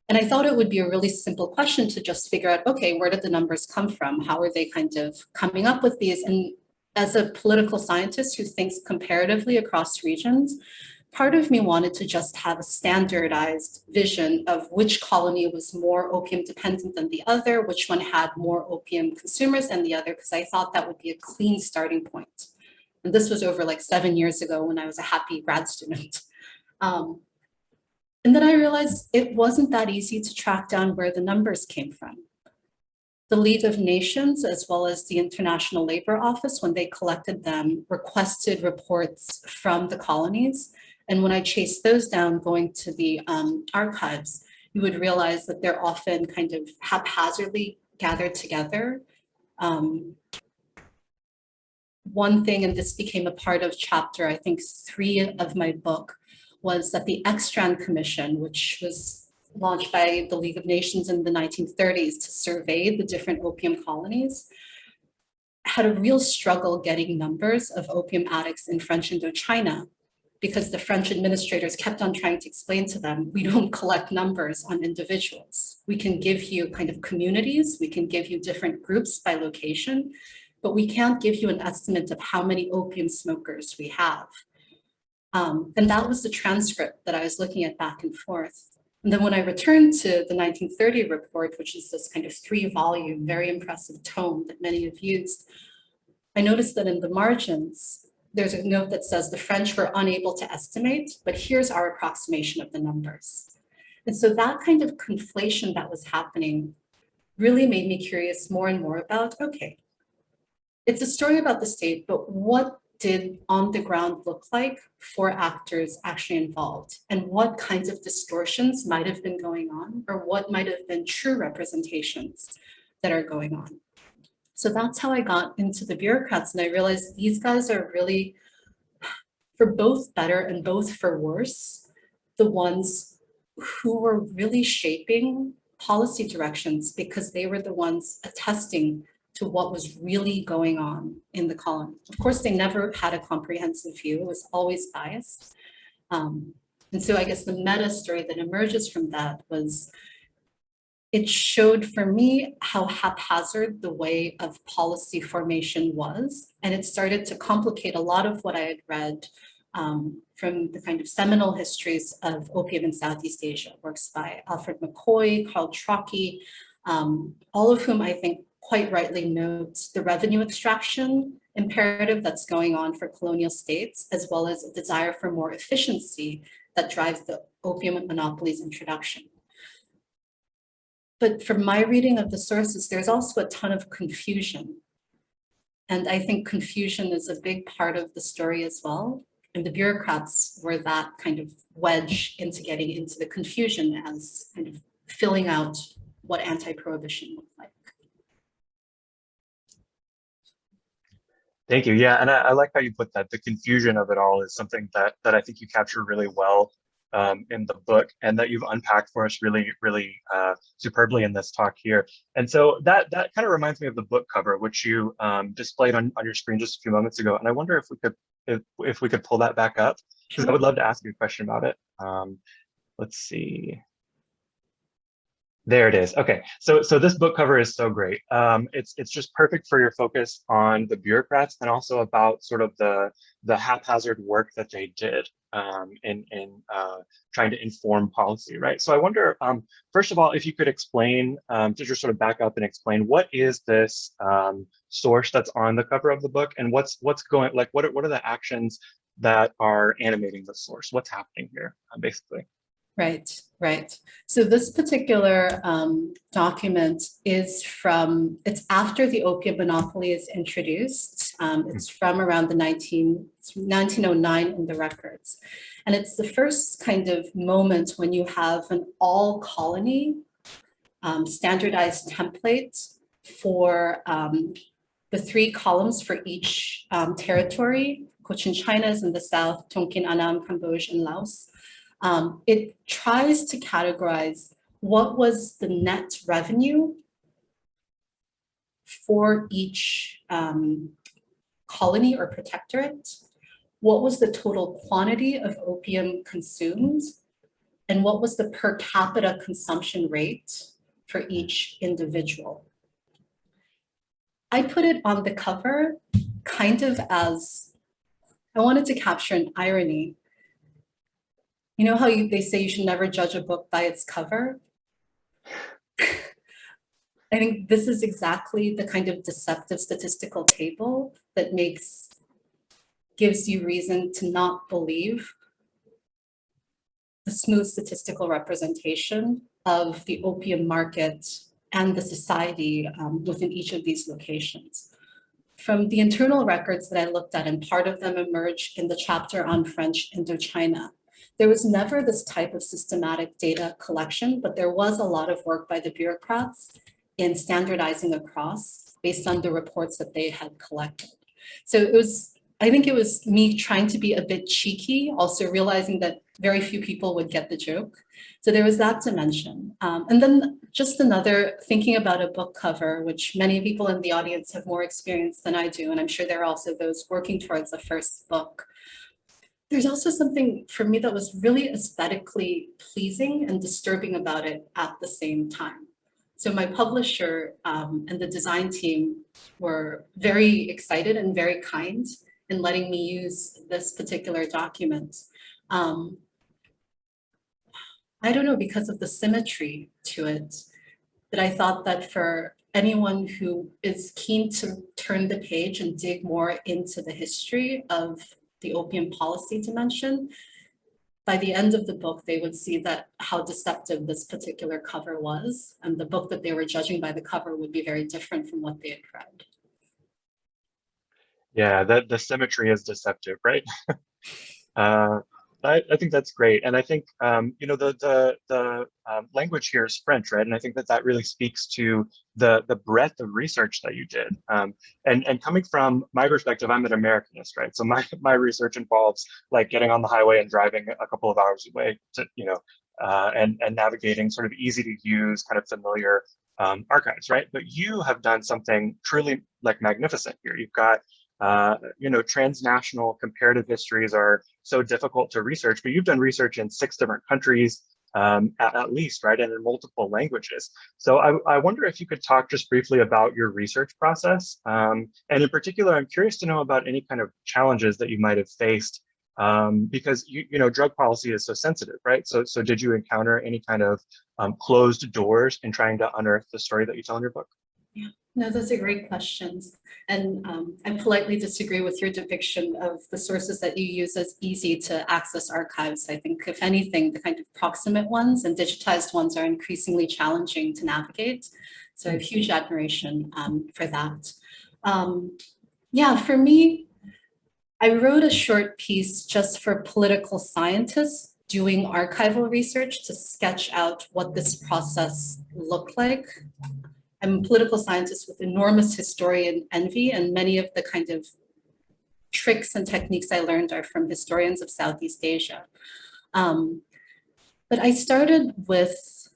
Speaker 2: And I thought it would be a really simple question to just figure out, okay, where did the numbers come from? How are they kind of coming up with these? And as a political scientist who thinks comparatively across regions, part of me wanted to just have a standardized vision of which colony was more opium dependent than the other, which one had more opium consumers than the other, because I thought that would be a clean starting point. And this was over like 7 years ago when I was a happy grad student. And then I realized it wasn't that easy to track down where the numbers came from. The League of Nations, as well as the International Labor Office, when they collected them, requested reports from the colonies. And when I chased those down, going to the archives, you would realize that they're often kind of haphazardly gathered together. One thing, and this became a part of chapter, I think 3 of my book, was that the Extrand Commission, which was launched by the League of Nations in the 1930s to survey the different opium colonies, had a real struggle getting numbers of opium addicts in French Indochina, because the French administrators kept on trying to explain to them, we don't collect numbers on individuals. We can give you kind of communities, we can give you different groups by location, but we can't give you an estimate of how many opium smokers we have. And that was the transcript that I was looking at back and forth. And then when I returned to the 1930 report, which is this kind of 3-volume, very impressive tome that many have used, I noticed that in the margins, there's a note that says the French were unable to estimate, but here's our approximation of the numbers. And so that kind of conflation that was happening really made me curious more and more about, okay, it's a story about the state, but what did on the ground look like for actors actually involved? And what kinds of distortions might have been going on, or what might have been true representations that are going on? So that's how I got into the bureaucrats. And I realized these guys are really, for both better and both for worse, the ones who were really shaping policy directions, because they were the ones attesting to what was really going on in the colony. Of course, they never had a comprehensive view. It was always biased. And so I guess the meta story that emerges from that was, it showed for me how haphazard the way of policy formation was. And it started to complicate a lot of what I had read from the kind of seminal histories of opium in Southeast Asia, works by Alfred McCoy, Carl Trocki, all of whom I think quite rightly notes the revenue extraction imperative that's going on for colonial states, as well as a desire for more efficiency that drives the opium monopoly's introduction. But from my reading of the sources, there's also a ton of confusion. And I think confusion is a big part of the story as well. And the bureaucrats were that kind of wedge into getting into the confusion as kind of filling out what anti-prohibition looked like.
Speaker 3: Thank you. Yeah, and I like how you put that. The confusion of it all is something that I think you capture really well in the book, and that you've unpacked for us really superbly in this talk here. And so that kind of reminds me of the book cover, which you displayed on your screen just a few moments ago. And I wonder if we could pull that back up, because I would love to ask you a question about it. Let's see. There it is. Okay, so this book cover is so great. It's just perfect for your focus on the bureaucrats, and also about sort of the haphazard work that they did in trying to inform policy, right? So I wonder, first of all, if you could explain, to just sort of back up and explain, what is this source that's on the cover of the book, and what's going, like, what are the actions that are animating the source? What's happening here, basically?
Speaker 2: Right, right. So this particular document is it's after the opium monopoly is introduced. It's from around the 1909 in the records. And it's the first kind of moment when you have an all colony standardized template for the 3 columns for each territory. Cochin China is in the south, Tonkin, Annam, Cambodia, and Laos. It tries to categorize what was the net revenue for each colony or protectorate, what was the total quantity of opium consumed, and what was the per capita consumption rate for each individual. I put it on the cover kind of as, I wanted to capture an irony. You know how they say you should never judge a book by its cover? I think this is exactly the kind of deceptive statistical table that gives you reason to not believe the smooth statistical representation of the opium market and the society within each of these locations. From the internal records that I looked at, and part of them emerged in the chapter on French Indochina, there was never this type of systematic data collection, but there was a lot of work by the bureaucrats in standardizing across based on the reports that they had collected. So I think it was me trying to be a bit cheeky, also realizing that very few people would get the joke. So there was that dimension. And then just another, thinking about a book cover, which many people in the audience have more experience than I do, and I'm sure there are also those working towards a first book. There's also something for me that was really aesthetically pleasing and disturbing about it at the same time. So my publisher and the design team were very excited and very kind in letting me use this particular document. I don't know, because of the symmetry to it, that I thought that for anyone who is keen to turn the page and dig more into the history of the opium policy dimension, by the end of the book, they would see that how deceptive this particular cover was, and the book that they were judging by the cover would be very different from what they had read.
Speaker 3: Yeah, the symmetry is deceptive, right? I think that's great, and I think you know, the language here is French, right? And I think that really speaks to the breadth of research that you did. And coming from my perspective, I'm an Americanist, right? So my research involves like getting on the highway and driving a couple of hours away to, you know, and navigating sort of easy to use, kind of familiar archives, right? But you have done something truly like magnificent here. You've got transnational comparative histories are so difficult to research, but you've done research in 6 different countries, at least, right, and in multiple languages. So I wonder if you could talk just briefly about your research process. And in particular, I'm curious to know about any kind of challenges that you might have faced, because drug policy is so sensitive, right? So did you encounter any kind of closed doors in trying to unearth the story that you tell in your book?
Speaker 2: Yeah, no, those are great questions. And I politely disagree with your depiction of the sources that you use as easy to access archives. I think, if anything, the kind of proximate ones and digitized ones are increasingly challenging to navigate. So I have huge admiration for that. Yeah, for me, I wrote a short piece just for political scientists doing archival research to sketch out what this process looked like. I'm a political scientist with enormous historian envy, and many of the kind of tricks and techniques I learned are from historians of Southeast Asia. But I started with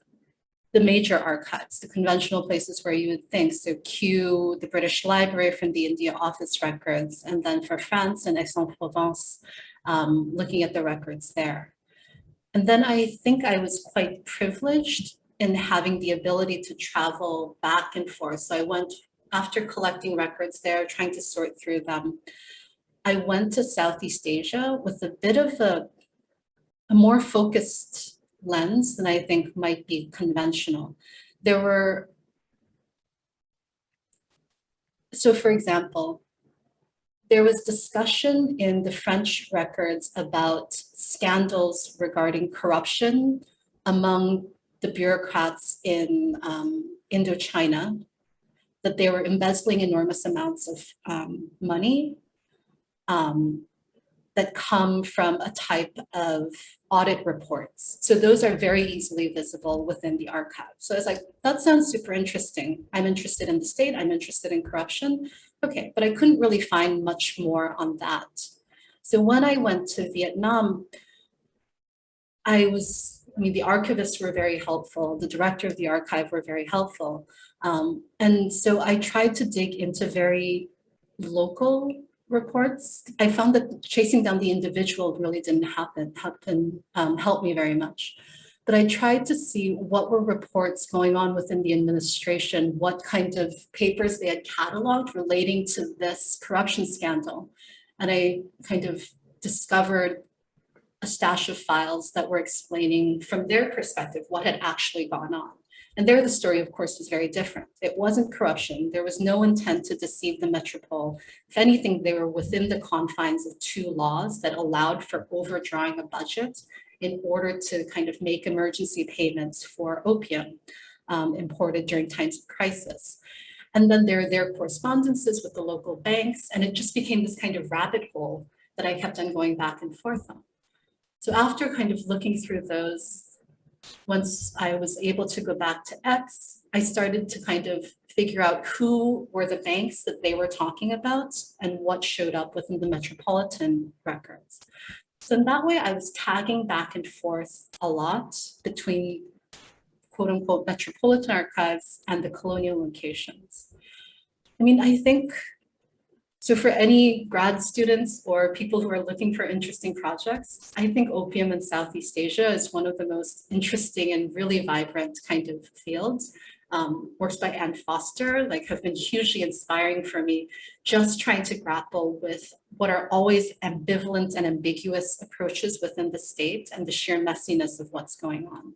Speaker 2: the major archives, the conventional places where you would think. So Kew, the British Library from the India Office records, and then for France and Aix-en-Provence, looking at the records there. And then I think I was quite privileged in having the ability to travel back and forth. So I went, after collecting records there, trying to sort through them, I went to Southeast Asia with a bit of a more focused lens than I think might be conventional. So for example, there was discussion in the French records about scandals regarding corruption among the bureaucrats in Indochina, that they were embezzling enormous amounts of money that come from a type of audit reports. So those are very easily visible within the archive. So I was like, that sounds super interesting. I'm interested in the state, I'm interested in corruption. Okay, but I couldn't really find much more on that. So when I went to Vietnam, the archivists were very helpful. The director of the archive were very helpful. And so I tried to dig into very local reports. I found that chasing down the individual really didn't help me very much. But I tried to see what were reports going on within the administration, what kind of papers they had cataloged relating to this corruption scandal. And I kind of discovered a stash of files that were explaining from their perspective what had actually gone on. And there the story, of course, was very different. It wasn't corruption. There was no intent to deceive the metropole. If anything, they were within the confines of 2 laws that allowed for overdrawing a budget in order to kind of make emergency payments for opium imported during times of crisis. And then there are their correspondences with the local banks, and it just became this kind of rabbit hole that I kept on going back and forth on. So after kind of looking through those, once I was able to go back to X, I started to kind of figure out who were the banks that they were talking about and what showed up within the metropolitan records. So in that way, I was tagging back and forth a lot between quote unquote metropolitan archives and the colonial locations. I think, so for any grad students or people who are looking for interesting projects, I think opium in Southeast Asia is one of the most interesting and really vibrant kind of fields. Works by Anne Foster, have been hugely inspiring for me, just trying to grapple with what are always ambivalent and ambiguous approaches within the state and the sheer messiness of what's going on.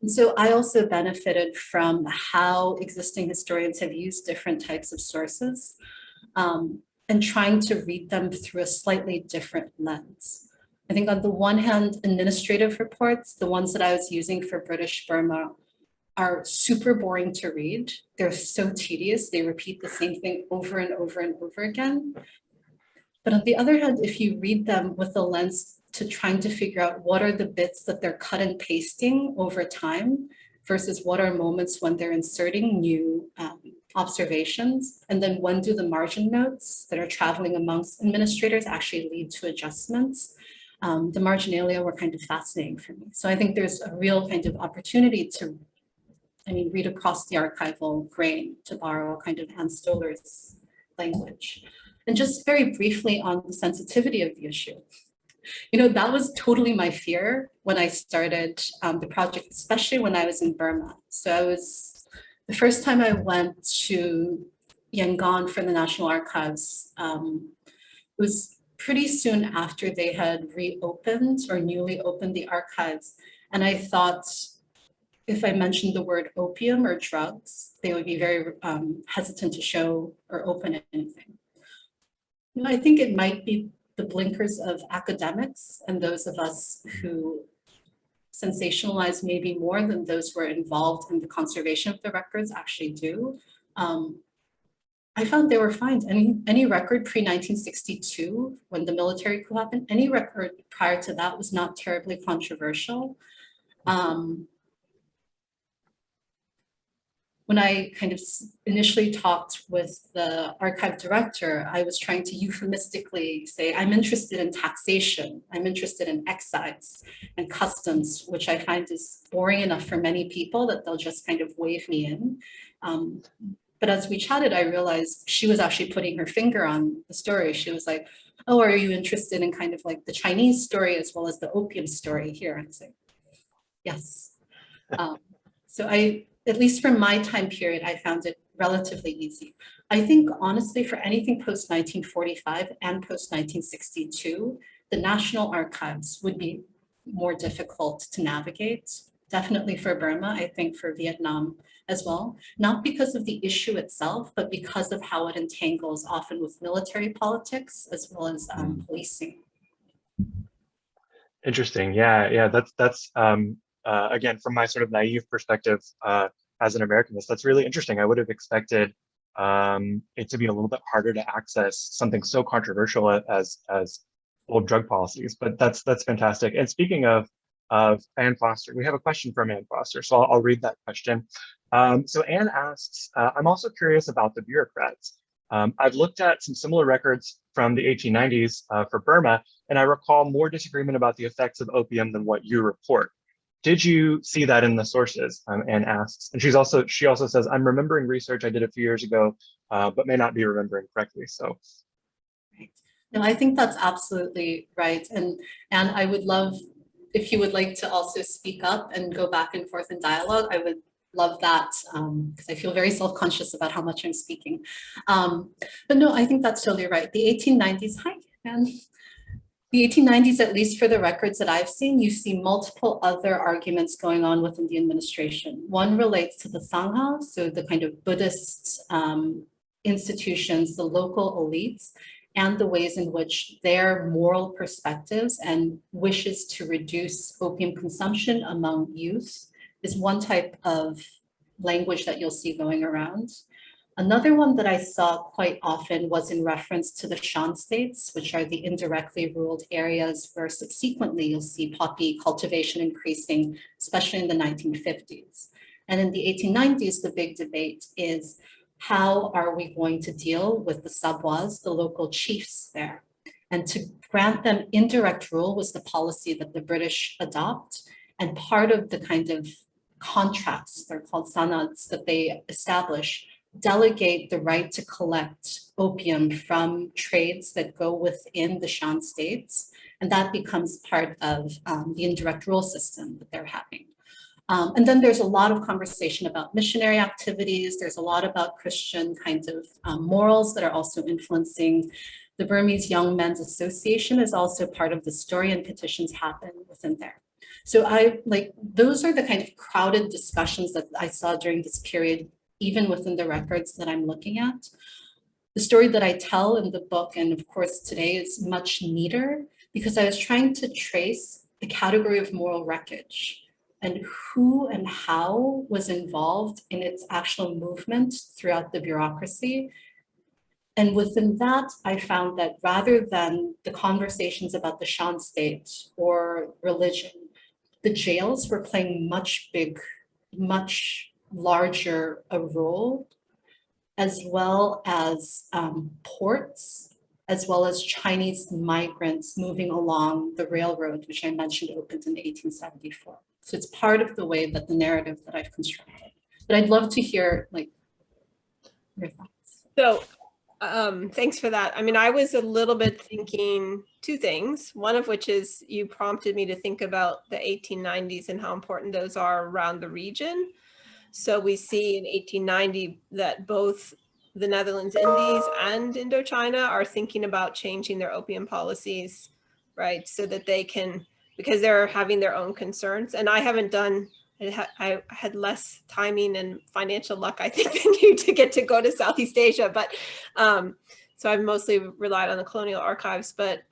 Speaker 2: And so I also benefited from how existing historians have used different types of sources and trying to read them through a slightly different lens. I think on the one hand, administrative reports, the ones that I was using for British Burma, are super boring to read. They're so tedious. They repeat the same thing over and over and over again. But on the other hand, if you read them with a lens to trying to figure out what are the bits that they're cut and pasting over time versus what are moments when they're inserting new observations, and then when do the margin notes that are traveling amongst administrators actually lead to adjustments, the marginalia were kind of fascinating for me. So I think there's a real kind of opportunity to read across the archival grain, to borrow kind of Anne Stoller's language. And just very briefly on the sensitivity of the issue. That was totally my fear when I started the project, especially when I was in Burma. So the first time I went to Yangon for the National Archives, it was pretty soon after they had reopened or newly opened the archives. And I thought if I mentioned the word opium or drugs, they would be very hesitant to show or open anything. I think it might be the blinkers of academics and those of us who sensationalize maybe more than those who are involved in the conservation of the records actually do. I found they were fine. Any record pre-1962, when the military coup happened, any record prior to that was not terribly controversial. When I kind of initially talked with the archive director, I was trying to euphemistically say, I'm interested in taxation, I'm interested in excise and customs, which I find is boring enough for many people that they'll just kind of wave me in. But as we chatted, I realized she was actually putting her finger on the story. She was like, oh, are you interested in kind of like the Chinese story as well as the opium story here? And say, yes. So at least for my time period, I found it relatively easy. I think honestly, for anything post-1945 and post-1962, the National Archives would be more difficult to navigate. Definitely for Burma, I think for Vietnam as well, not because of the issue itself, but because of how it entangles often with military politics as well as policing.
Speaker 3: Interesting. Yeah. That's again, from my sort of naive perspective as an Americanist, that's really interesting. I would have expected it to be a little bit harder to access something so controversial as old drug policies, but that's fantastic. And speaking of Ann Foster, we have a question from Ann Foster, so I'll read that question. So Ann asks, I'm also curious about the bureaucrats. I've looked at some similar records from the 1890s for Burma, and I recall more disagreement about the effects of opium than what you report. Did you see that in the sources? Ann asks, and she also says, I'm remembering research I did a few years ago, but may not be remembering correctly. So.
Speaker 2: No, I think that's absolutely right. And I would love if you would like to also speak up and go back and forth in dialogue. I would love that because I feel very self-conscious about how much I'm speaking. But no, I think that's totally right. The 1890s, hi, Anne. The 1890s, at least for the records that I've seen, you see multiple other arguments going on within the administration. One relates to the Sangha, so the kind of Buddhist institutions, the local elites, and the ways in which their moral perspectives and wishes to reduce opium consumption among youth is one type of language that you'll see going around. Another one that I saw quite often was in reference to the Shan states, which are the indirectly ruled areas where subsequently you'll see poppy cultivation increasing, especially in the 1950s. And in the 1890s, the big debate is how are we going to deal with the Sabwas, the local chiefs there? And to grant them indirect rule was the policy that the British adopt. And part of the kind of contracts, they're called sanads, that they establish, delegate the right to collect opium from trades that go within the Shan states. And that becomes part of the indirect rule system that they're having. And then there's a lot of conversation about missionary activities. There's a lot about Christian kind of morals that are also influencing. The Burmese Young Men's Association is also part of the story, and petitions happen within there. So those are the kind of crowded discussions that I saw during this period, even within the records that I'm looking at. The story that I tell in the book, and of course today, is much neater because I was trying to trace the category of moral wreckage and who and how was involved in its actual movement throughout the bureaucracy. And within that, I found that rather than the conversations about the Shan state or religion, the jails were playing much larger a role, as well as ports, as well as Chinese migrants moving along the railroad, which I mentioned opened in 1874. So it's part of the way that the narrative that I've constructed. But I'd love to hear your thoughts.
Speaker 1: So
Speaker 4: Thanks for that. I mean, I was a little bit thinking two things, one of which is you prompted me to think about the 1890s and how important those are around the region. So we see in 1890 that both the Netherlands Indies and Indochina are thinking about changing their opium policies, right? So that they can, because they're having their own concerns. And I haven't done, I had less timing and financial luck, I think, than you to get to go to Southeast Asia. But so I've mostly relied on the colonial archives. But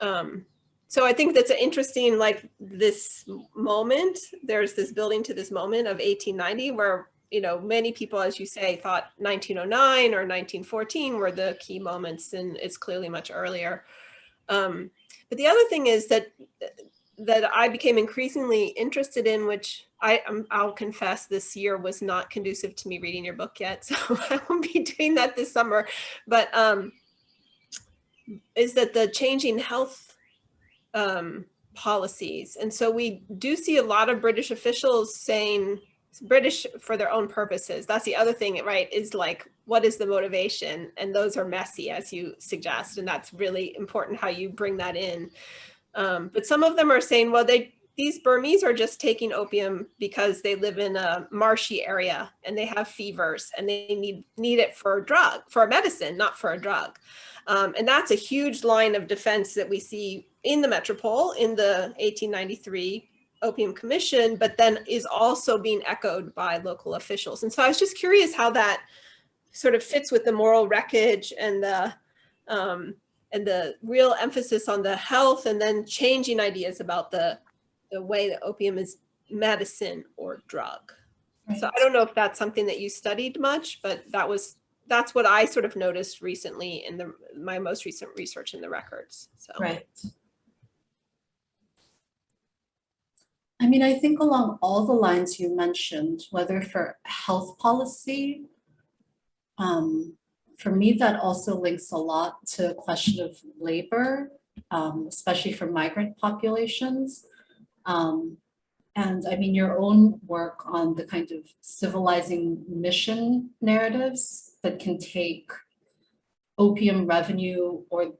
Speaker 4: so I think that's an interesting, like this moment, there's this building to this moment of 1890 where, you know, many people, as you say, thought 1909 or 1914 were the key moments, and it's clearly much earlier. But the other thing is that I became increasingly interested in, which I'll confess this year was not conducive to me reading your book yet, so I won't be doing that this summer, but is that the changing health policies. And so we do see a lot of British officials saying, British for their own purposes. That's the other thing, right? Is like, what is the motivation? And those are messy, as you suggest. And that's really important how you bring that in. But some of them are saying, well, these Burmese are just taking opium because they live in a marshy area and they have fevers and they need it for a drug, for a medicine, not for a drug. And that's a huge line of defense that we see in the Metropole in the 1893 Opium Commission, but then is also being echoed by local officials. And so I was just curious how that sort of fits with the moral wreckage and the real emphasis on the health, and then changing ideas about the way that opium is medicine or drug. Right. So I don't know if that's something that you studied much, but that's what I sort of noticed recently in my most recent research in the records. So.
Speaker 2: Right. I mean, I think along all the lines you mentioned, whether for health policy, for me, that also links a lot to a question of labor, especially for migrant populations. And I mean, your own work on the kind of civilizing mission narratives that can take opium revenue or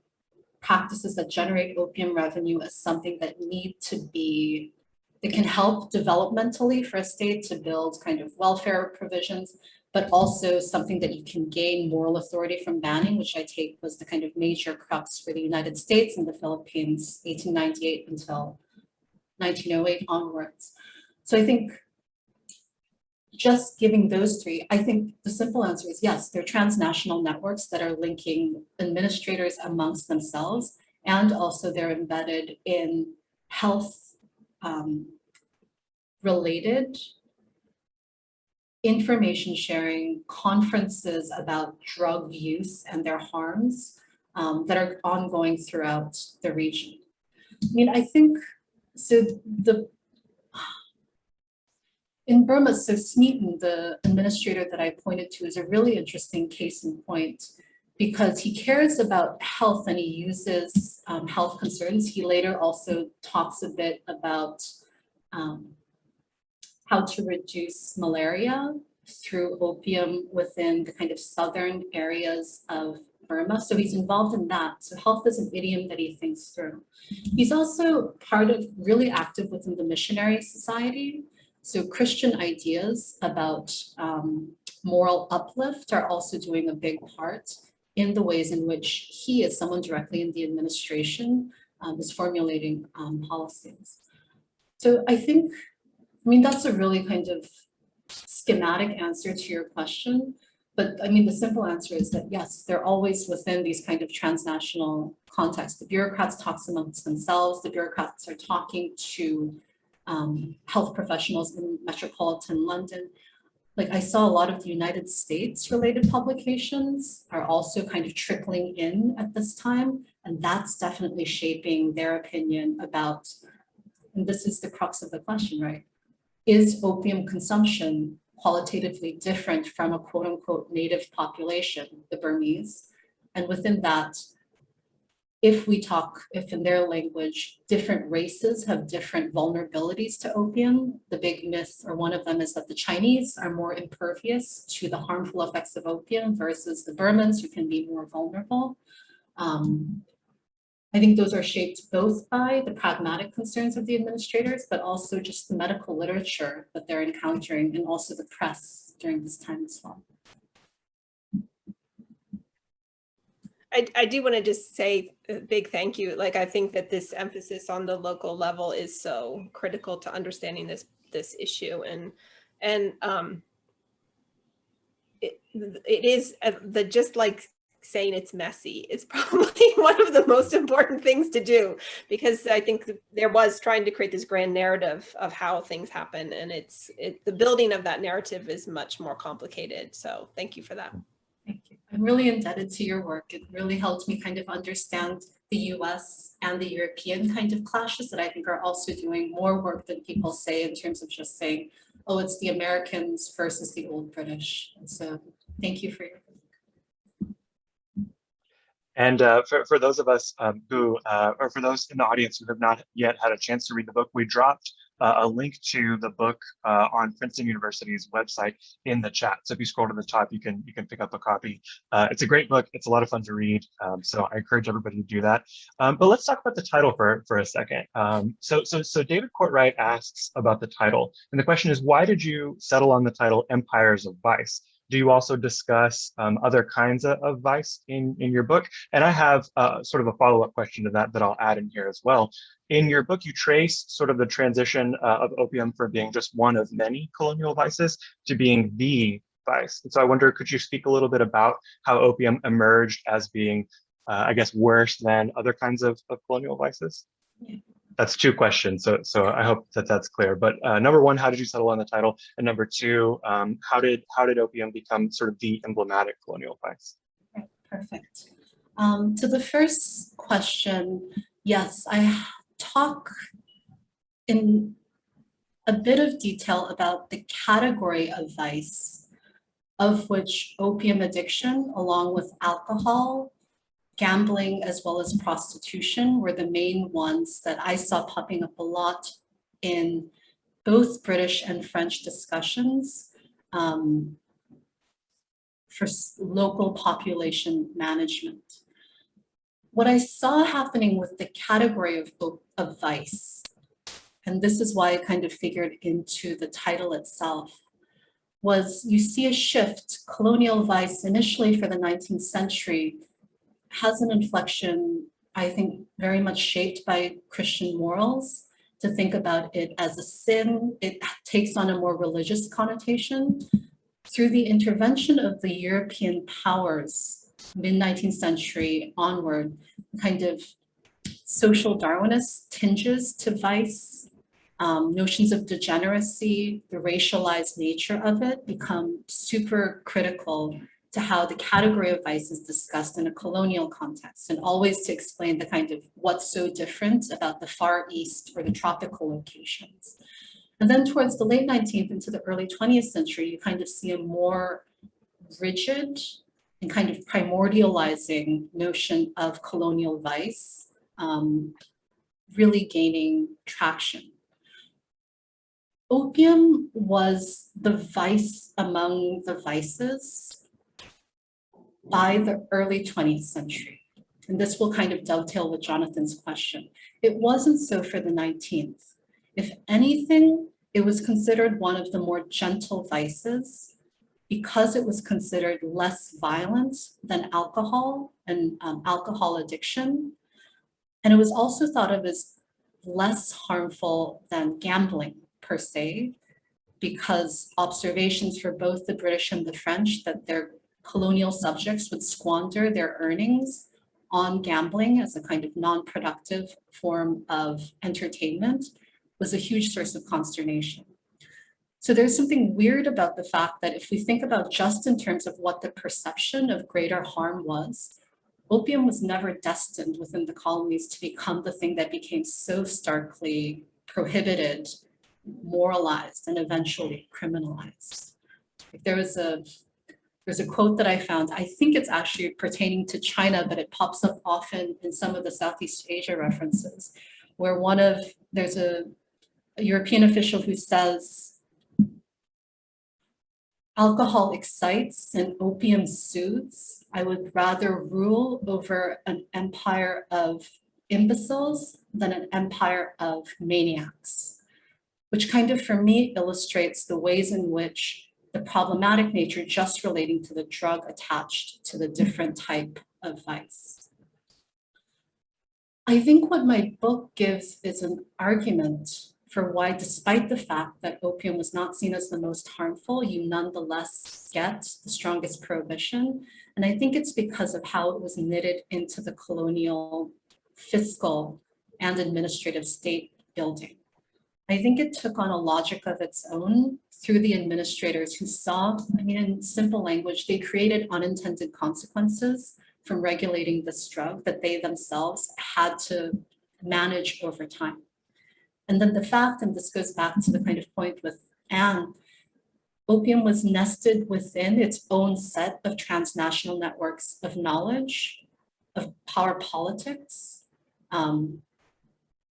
Speaker 2: practices that generate opium revenue as something that need to be, that can help developmentally for a state to build kind of welfare provisions, but also something that you can gain moral authority from banning, which I take was the kind of major crux for the United States and the Philippines, 1898 until 1908 onwards. So I think just giving those three, I think the simple answer is yes, they're transnational networks that are linking administrators amongst themselves, and also they're embedded in health related information sharing, conferences about drug use and their harms that are ongoing throughout the region. I mean, I think, so in Burma, so Smeaton, the administrator that I pointed to, is a really interesting case in point because he cares about health and he uses health concerns. He later also talks a bit about how to reduce malaria through opium within the kind of southern areas of Burma. So he's involved in that. So health is an idiom that he thinks through. He's also really active within the missionary society. So Christian ideas about moral uplift are also doing a big part in the ways in which he, as someone directly in the administration, is formulating policies. So I think, I mean, that's a really kind of schematic answer to your question. But I mean, the simple answer is that yes, they're always within these kind of transnational contexts. The bureaucrats talk amongst themselves. The bureaucrats are talking to health professionals in metropolitan London. Like I saw a lot of the United States related publications are also kind of trickling in at this time. And that's definitely shaping their opinion about, and this is the crux of the question, right? Is opium consumption qualitatively different from a quote unquote native population, the Burmese? And within that, if in their language, different races have different vulnerabilities to opium, the big myth, or one of them, is that the Chinese are more impervious to the harmful effects of opium versus the Burmans, who can be more vulnerable. I think those are shaped both by the pragmatic concerns of the administrators, but also just the medical literature that they're encountering, and also the press during this time as well.
Speaker 4: I do want to just say a big thank you. Like, I think that this emphasis on the local level is so critical to understanding this issue, and it is just like saying it's messy is probably one of the most important things to do, because I think there was trying to create this grand narrative of how things happen, and the building of that narrative is much more complicated. So thank you for that.
Speaker 2: Thank you. I'm really indebted to your work. It really helped me kind of understand the US and the European kind of clashes that I think are also doing more work than people say, in terms of just saying, oh, it's the Americans versus the old British. And so thank you for your work.
Speaker 3: And for those of us or for those in the audience who have not yet had a chance to read the book, we dropped a link to the book on Princeton University's website in the chat. So if you scroll to the top, you can pick up a copy. It's a great book. It's a lot of fun to read. So I encourage everybody to do that. But let's talk about the title for a second. So David Courtwright asks about the title. And the question is, why did you settle on the title Empires of Vice? Do you also discuss other kinds of vice in your book? And I have sort of a follow-up question to that I'll add in here as well. In your book, you trace sort of the transition of opium from being just one of many colonial vices to being the vice. And so I wonder, could you speak a little bit about how opium emerged as being, I guess, worse than other kinds of colonial vices?
Speaker 2: Yeah.
Speaker 3: That's two questions, so I hope that's clear. But number one, how did you settle on the title? And number two, how did opium become sort of the emblematic colonial vice?
Speaker 2: Right, perfect. To the first question, yes, I talk in a bit of detail about the category of vice, of which opium addiction, along with alcohol, gambling, as well as prostitution, were the main ones that I saw popping up a lot in both British and French discussions for local population management. What I saw happening with the category of vice, and this is why I kind of figured into the title itself, was you see a shift. Colonial vice, initially for the 19th century, has an inflection, I think, very much shaped by Christian morals, to think about it as a sin. It takes on a more religious connotation. Through the intervention of the European powers, mid-19th century onward, kind of social Darwinist tinges to vice, notions of degeneracy, the racialized nature of it become super critical to how the category of vice is discussed in a colonial context, and always to explain the kind of what's so different about the Far East or the tropical locations. And then towards the late 19th into the early 20th century, you kind of see a more rigid and kind of primordializing notion of colonial vice really gaining traction. Opium was the vice among the vices by the early 20th century. And this will kind of dovetail with Jonathan's question. It wasn't so for the 19th. If anything, it was considered one of the more gentle vices because it was considered less violent than alcohol and alcohol addiction. And it was also thought of as less harmful than gambling per se, because observations for both the British and the French that their colonial subjects would squander their earnings on gambling as a kind of non-productive form of entertainment was a huge source of consternation. So there's something weird about the fact that if we think about just in terms of what the perception of greater harm was, opium was never destined within the colonies to become the thing that became so starkly prohibited, moralized, and eventually criminalized. There was there's a quote that I found. I think it's actually pertaining to China, but it pops up often in some of the Southeast Asia references, where there's a European official who says, alcohol excites and opium soothes. I would rather rule over an empire of imbeciles than an empire of maniacs, which kind of, for me, illustrates the ways in which the problematic nature just relating to the drug attached to the different type of vice. I think what my book gives is an argument for why, despite the fact that opium was not seen as the most harmful, you nonetheless get the strongest prohibition. And I think it's because of how it was knitted into the colonial fiscal and administrative state building. I think it took on a logic of its own through the administrators who saw, I mean, in simple language, they created unintended consequences from regulating this drug that they themselves had to manage over time. And then the fact, and this goes back to the kind of point with Anne, opium was nested within its own set of transnational networks of knowledge, of power politics,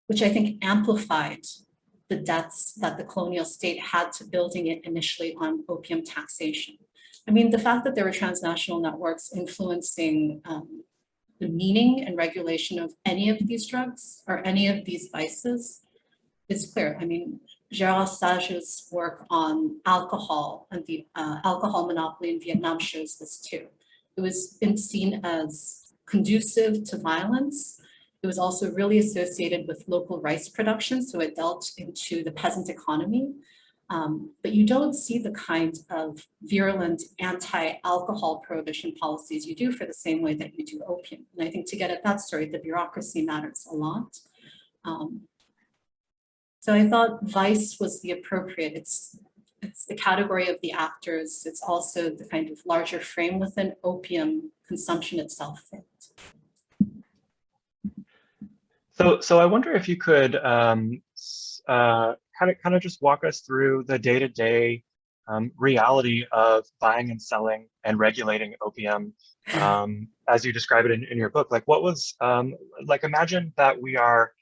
Speaker 2: which I think amplified the debts that the colonial state had to building it initially on opium taxation. I mean, the fact that there were transnational networks influencing the meaning and regulation of any of these drugs or any of these vices is clear. I mean, Gérard Sage's work on alcohol and the alcohol monopoly in Vietnam shows this too. It was seen as conducive to violence. It was also really associated with local rice production, so it dealt into the peasant economy. But you don't see the kind of virulent anti-alcohol prohibition policies you do for the same way that you do opium. And I think to get at that story, the bureaucracy matters a lot. So I thought vice was the appropriate, it's the category of the actors. It's also the kind of larger frame within opium consumption itself fit.
Speaker 3: So I wonder if you could kind of just walk us through the day-to-day reality of buying and selling and regulating opium, as you describe it in your book. Like, what was like? Imagine that we are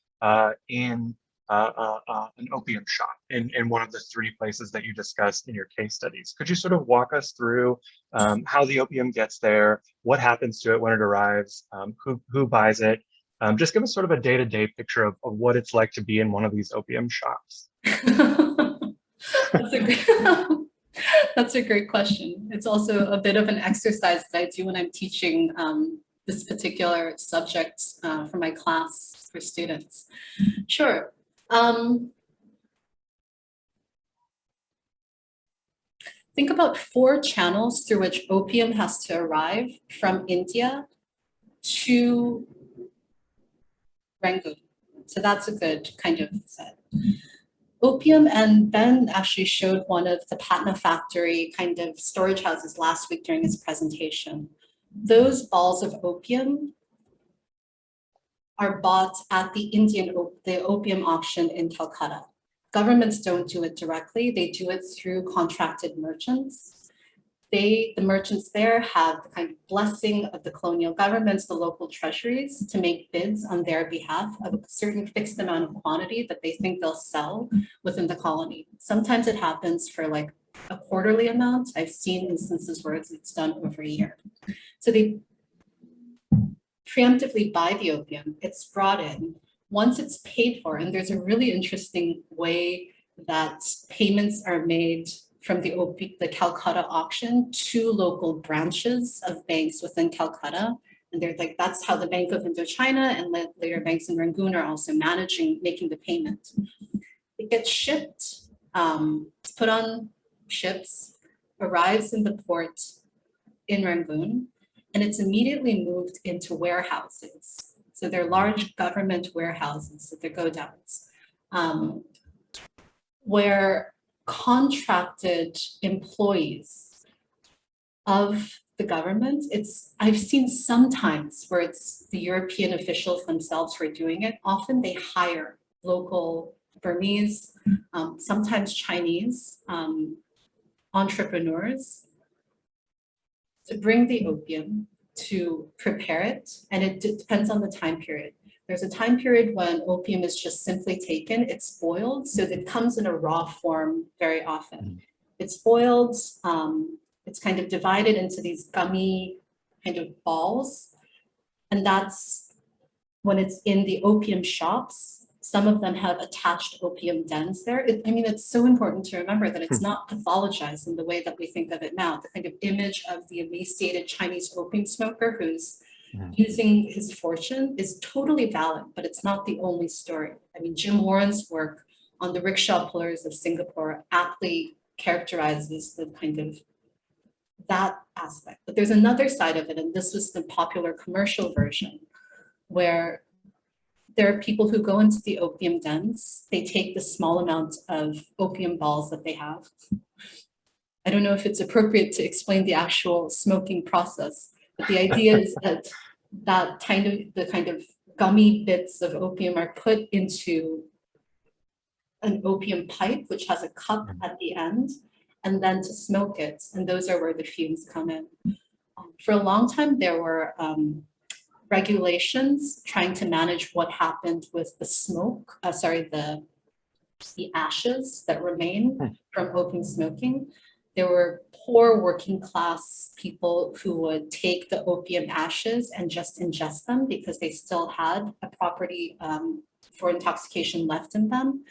Speaker 3: in an opium shop in one of the three places that you discussed in your case studies. Could you sort of walk us through how the opium gets there, what happens to it when it arrives, who buys it? Just give us sort of a day-to-day picture of what it's like to be in one of these opium shops.
Speaker 2: That's a great question. It's also a bit of an exercise that I do when I'm teaching this particular subject for my class for students. Sure. Think about 4 channels through which opium has to arrive from India to Rangoon. So that's a good kind of set. Opium, and Ben actually showed one of the Patna factory kind of storage houses last week during his presentation. Those balls of opium are bought at the opium auction in Calcutta. Governments don't do it directly. They do it through contracted merchants. The merchants there have the kind of blessing of the colonial governments, the local treasuries, to make bids on their behalf of a certain fixed amount of quantity that they think they'll sell within the colony. Sometimes it happens for like a quarterly amount. I've seen instances where it's done over a year. So they preemptively buy the opium, it's brought in. Once it's paid for, and there's a really interesting way that payments are made from the Calcutta auction to local branches of banks within Calcutta. And they're like, that's how the Bank of Indochina and later banks in Rangoon are also making the payment. It gets shipped, it's put on ships, arrives in the port in Rangoon, and it's immediately moved into warehouses. So they're large government warehouses, so they're godowns, where contracted employees of the government, I've seen sometimes where it's the European officials themselves who are doing it. Often they hire local Burmese, sometimes Chinese entrepreneurs to bring the opium, to prepare it, and it depends on the time period. There's a time period when opium is just simply taken, it's boiled, so it comes in a raw form very often. It's boiled, it's kind of divided into these gummy kind of balls, and that's when it's in the opium shops. Some of them have attached opium dens there. I mean, it's so important to remember that it's not pathologized in the way that we think of it now. The kind of image of the emaciated Chinese opium smoker who's using his fortune is totally valid, but it's not the only story. I mean, Jim Warren's work on the rickshaw pullers of Singapore aptly characterizes the kind of that aspect. But there's another side of it, and this was the popular commercial version, where there are people who go into the opium dens, they take the small amount of opium balls that they have. I don't know if it's appropriate to explain the actual smoking process, but the idea is that the kind of gummy bits of opium are put into an opium pipe, which has a cup at the end, and then to smoke it. And those are where the fumes come in. For a long time, there were regulations trying to manage what happened with the smoke, the ashes that remain from opium smoking. There were poor working class people who would take the opium ashes and just ingest them because they still had a property for intoxication left in them.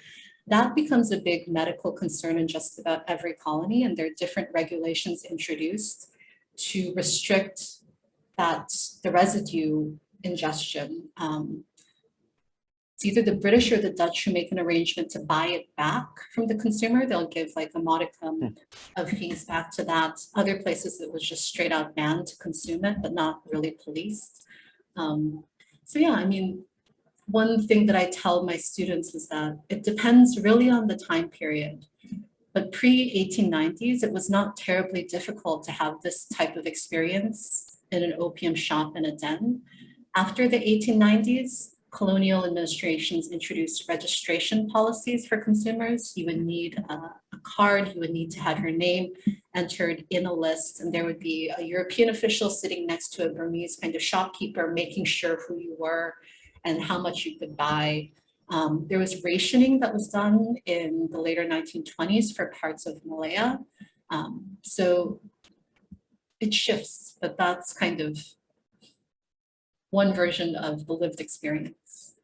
Speaker 2: That becomes a big medical concern in just about every colony, and there are different regulations introduced to restrict the residue ingestion. It's either the British or the Dutch who make an arrangement to buy it back from the consumer. They'll give like a modicum of fees back to that. Other places it was just straight out banned to consume it, but not really policed. So yeah, I mean, one thing that I tell my students is that it depends really on the time period. But pre-1890s, it was not terribly difficult to have this type of experience in an opium shop in a den. After the 1890s, colonial administrations introduced registration policies for consumers. You would need a card, you would need to have your name entered in a list, and there would be a European official sitting next to a Burmese kind of shopkeeper making sure who you were and how much you could buy. There was rationing that was done in the later 1920s for parts of Malaya. So it shifts, but that's kind of one version of the lived experience.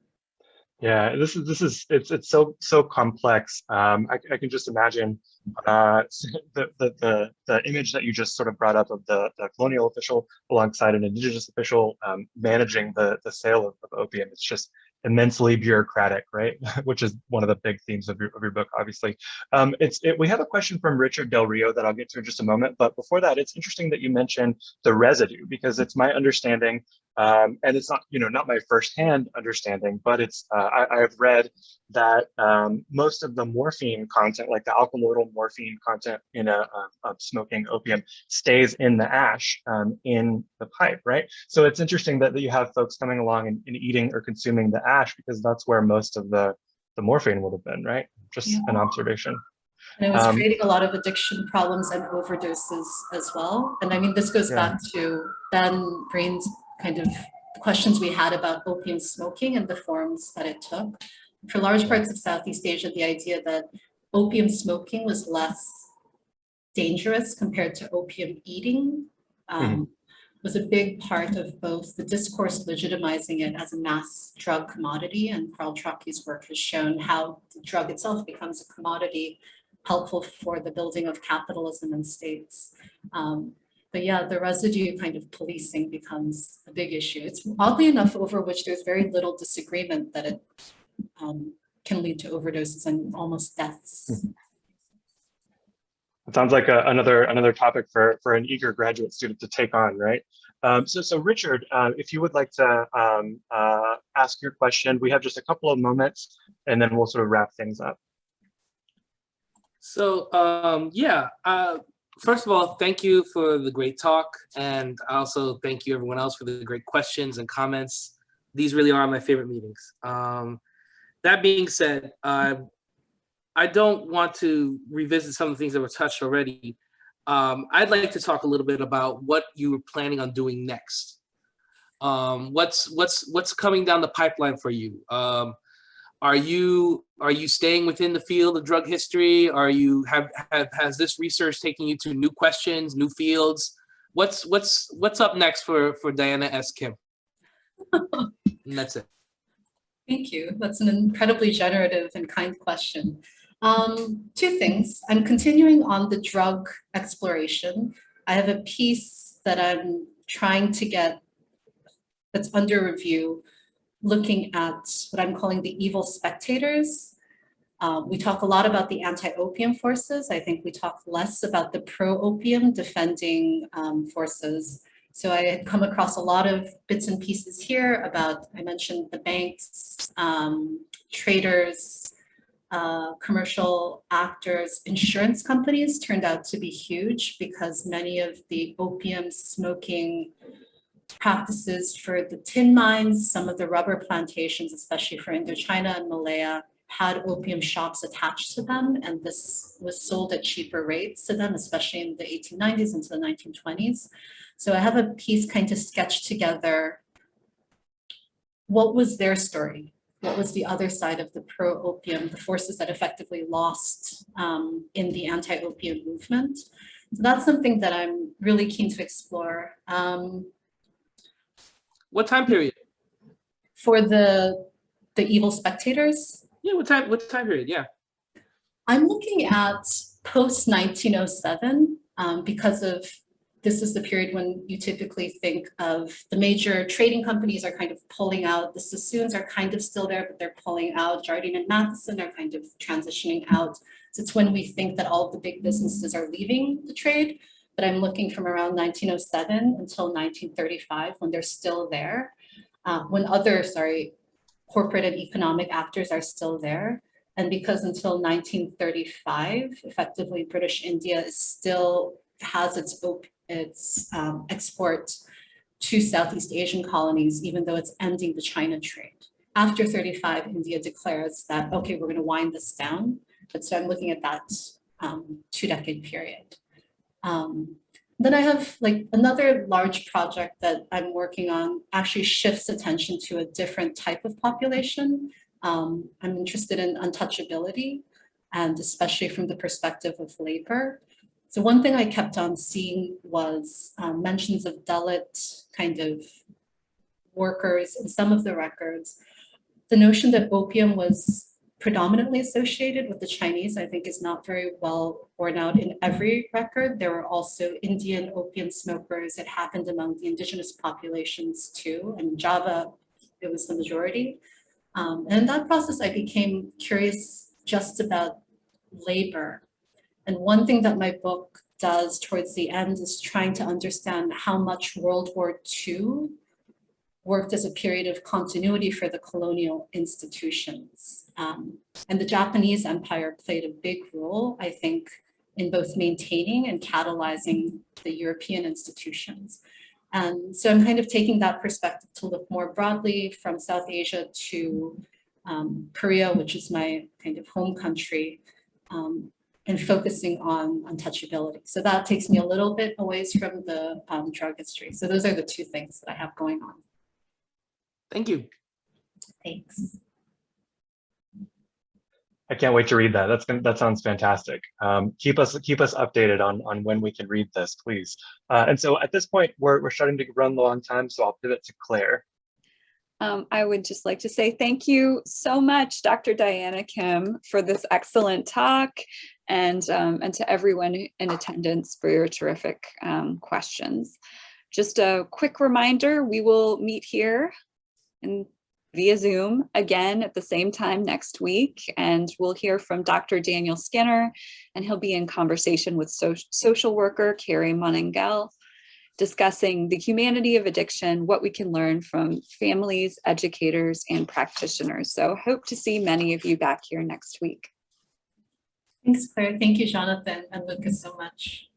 Speaker 3: Yeah, it's so complex. I can just imagine the image that you just sort of brought up of the colonial official alongside an indigenous official managing the sale of opium. It's just immensely bureaucratic, right? Which is one of the big themes of your book, obviously. We have a question from Richard Del Rio that I'll get to in just a moment. But before that, it's interesting that you mentioned the residue, because it's my understanding, and it's not my firsthand understanding, but it's I have read that most of the morphine content, like the alkaloidal morphine content in smoking opium, stays in the ash in the pipe, right? So it's interesting that you have folks coming along and eating or consuming the ash, because that's where most of the morphine would have been, right? Just an observation.
Speaker 2: And it was creating a lot of addiction problems and overdoses as well. And I mean, this goes back to Ben Green's kind of questions we had about opium smoking and the forms that it took. For large parts of Southeast Asia, the idea that opium smoking was less dangerous compared to opium eating was a big part of both the discourse legitimizing it as a mass drug commodity, and Carl Trocchi's work has shown how the drug itself becomes a commodity helpful for the building of capitalism in states. But yeah, the residue kind of policing becomes a big issue. It's oddly enough over which there's very little disagreement that it can lead to overdoses and almost deaths.
Speaker 3: It sounds like another topic for an eager graduate student to take on, right? So Richard, if you would like to ask your question, we have just a couple of moments, and then we'll sort of wrap things up.
Speaker 5: So first of all, thank you for the great talk, and also thank you everyone else for the great questions and comments. These really are my favorite meetings. That being said, I don't want to revisit some of the things that were touched already. I'd like to talk a little bit about what you were planning on doing next. What's coming down the pipeline for you? Are you staying within the field of drug history? Has this research taken you to new questions, new fields? What's up next for Diana S. Kim? And that's it.
Speaker 2: Thank you. That's an incredibly generative and kind question. Two things. I'm continuing on the drug exploration. I have a piece that I'm trying to get that's under review, looking at what I'm calling the evil spectators. We talk a lot about the anti-opium forces. I think we talk less about the pro-opium defending forces. So I had come across a lot of bits and pieces here about, I mentioned the banks, traders, commercial actors, insurance companies turned out to be huge because many of the opium smoking practices for the tin mines, some of the rubber plantations, especially for Indochina and Malaya, had opium shops attached to them, and this was sold at cheaper rates to them, especially in the 1890s into the 1920s. So I have a piece kind of sketched together. What was their story? What was the other side of the pro-opium, the forces that effectively lost in the anti-opium movement? So that's something that I'm really keen to explore.
Speaker 5: What time period?
Speaker 2: For the evil spectators?
Speaker 5: Yeah, what time period? Yeah.
Speaker 2: I'm looking at post-1907 because of this is the period when you typically think of the major trading companies are kind of pulling out. The Sassoons are kind of still there, but they're pulling out. Jardine and Madison are kind of transitioning out. So it's when we think that all of the big businesses are leaving the trade. But I'm looking from around 1907 until 1935 when they're still there. When other, corporate and economic actors are still there. And because until 1935, effectively British India is still has its export to Southeast Asian colonies, even though it's ending the China trade. After 35, India declares that, okay, we're gonna wind this down. But so I'm looking at that 2-decade period. Then I have like another large project that I'm working on actually shifts attention to a different type of population. I'm interested in untouchability, and especially from the perspective of labor. So one thing I kept on seeing was mentions of Dalit kind of workers in some of the records. The notion that opium was predominantly associated with the Chinese, I think, is not very well borne out in every record. There were also Indian opium smokers. It happened among the indigenous populations too. And Java, it was the majority. And in that process, I became curious just about labor. And one thing that my book does towards the end is trying to understand how much World War II worked as a period of continuity for the colonial institutions. And the Japanese Empire played a big role, I think, in both maintaining and catalyzing the European institutions. And so I'm kind of taking that perspective to look more broadly from South Asia to Korea, which is my kind of home country, and focusing on untouchability. So that takes me a little bit away from the drug history. So those are the two things that I have going on.
Speaker 5: Thank you.
Speaker 2: Thanks.
Speaker 3: I can't wait to read that. That sounds fantastic. Keep us updated on when we can read this, please. And so at this point, we're starting to run low on time, so I'll pivot to Claire.
Speaker 1: I would just like to say thank you so much, Dr. Diana Kim, for this excellent talk, and to everyone in attendance for your terrific questions. Just a quick reminder, we will meet here via Zoom again at the same time next week, and we'll hear from Dr. Daniel Skinner, and he'll be in conversation with social worker Carrie Monengel, discussing the humanity of addiction, what we can learn from families, educators, and practitioners. So hope to see many of you back here next week.
Speaker 2: Thanks, Claire. Thank you, Jonathan and Lucas, so much.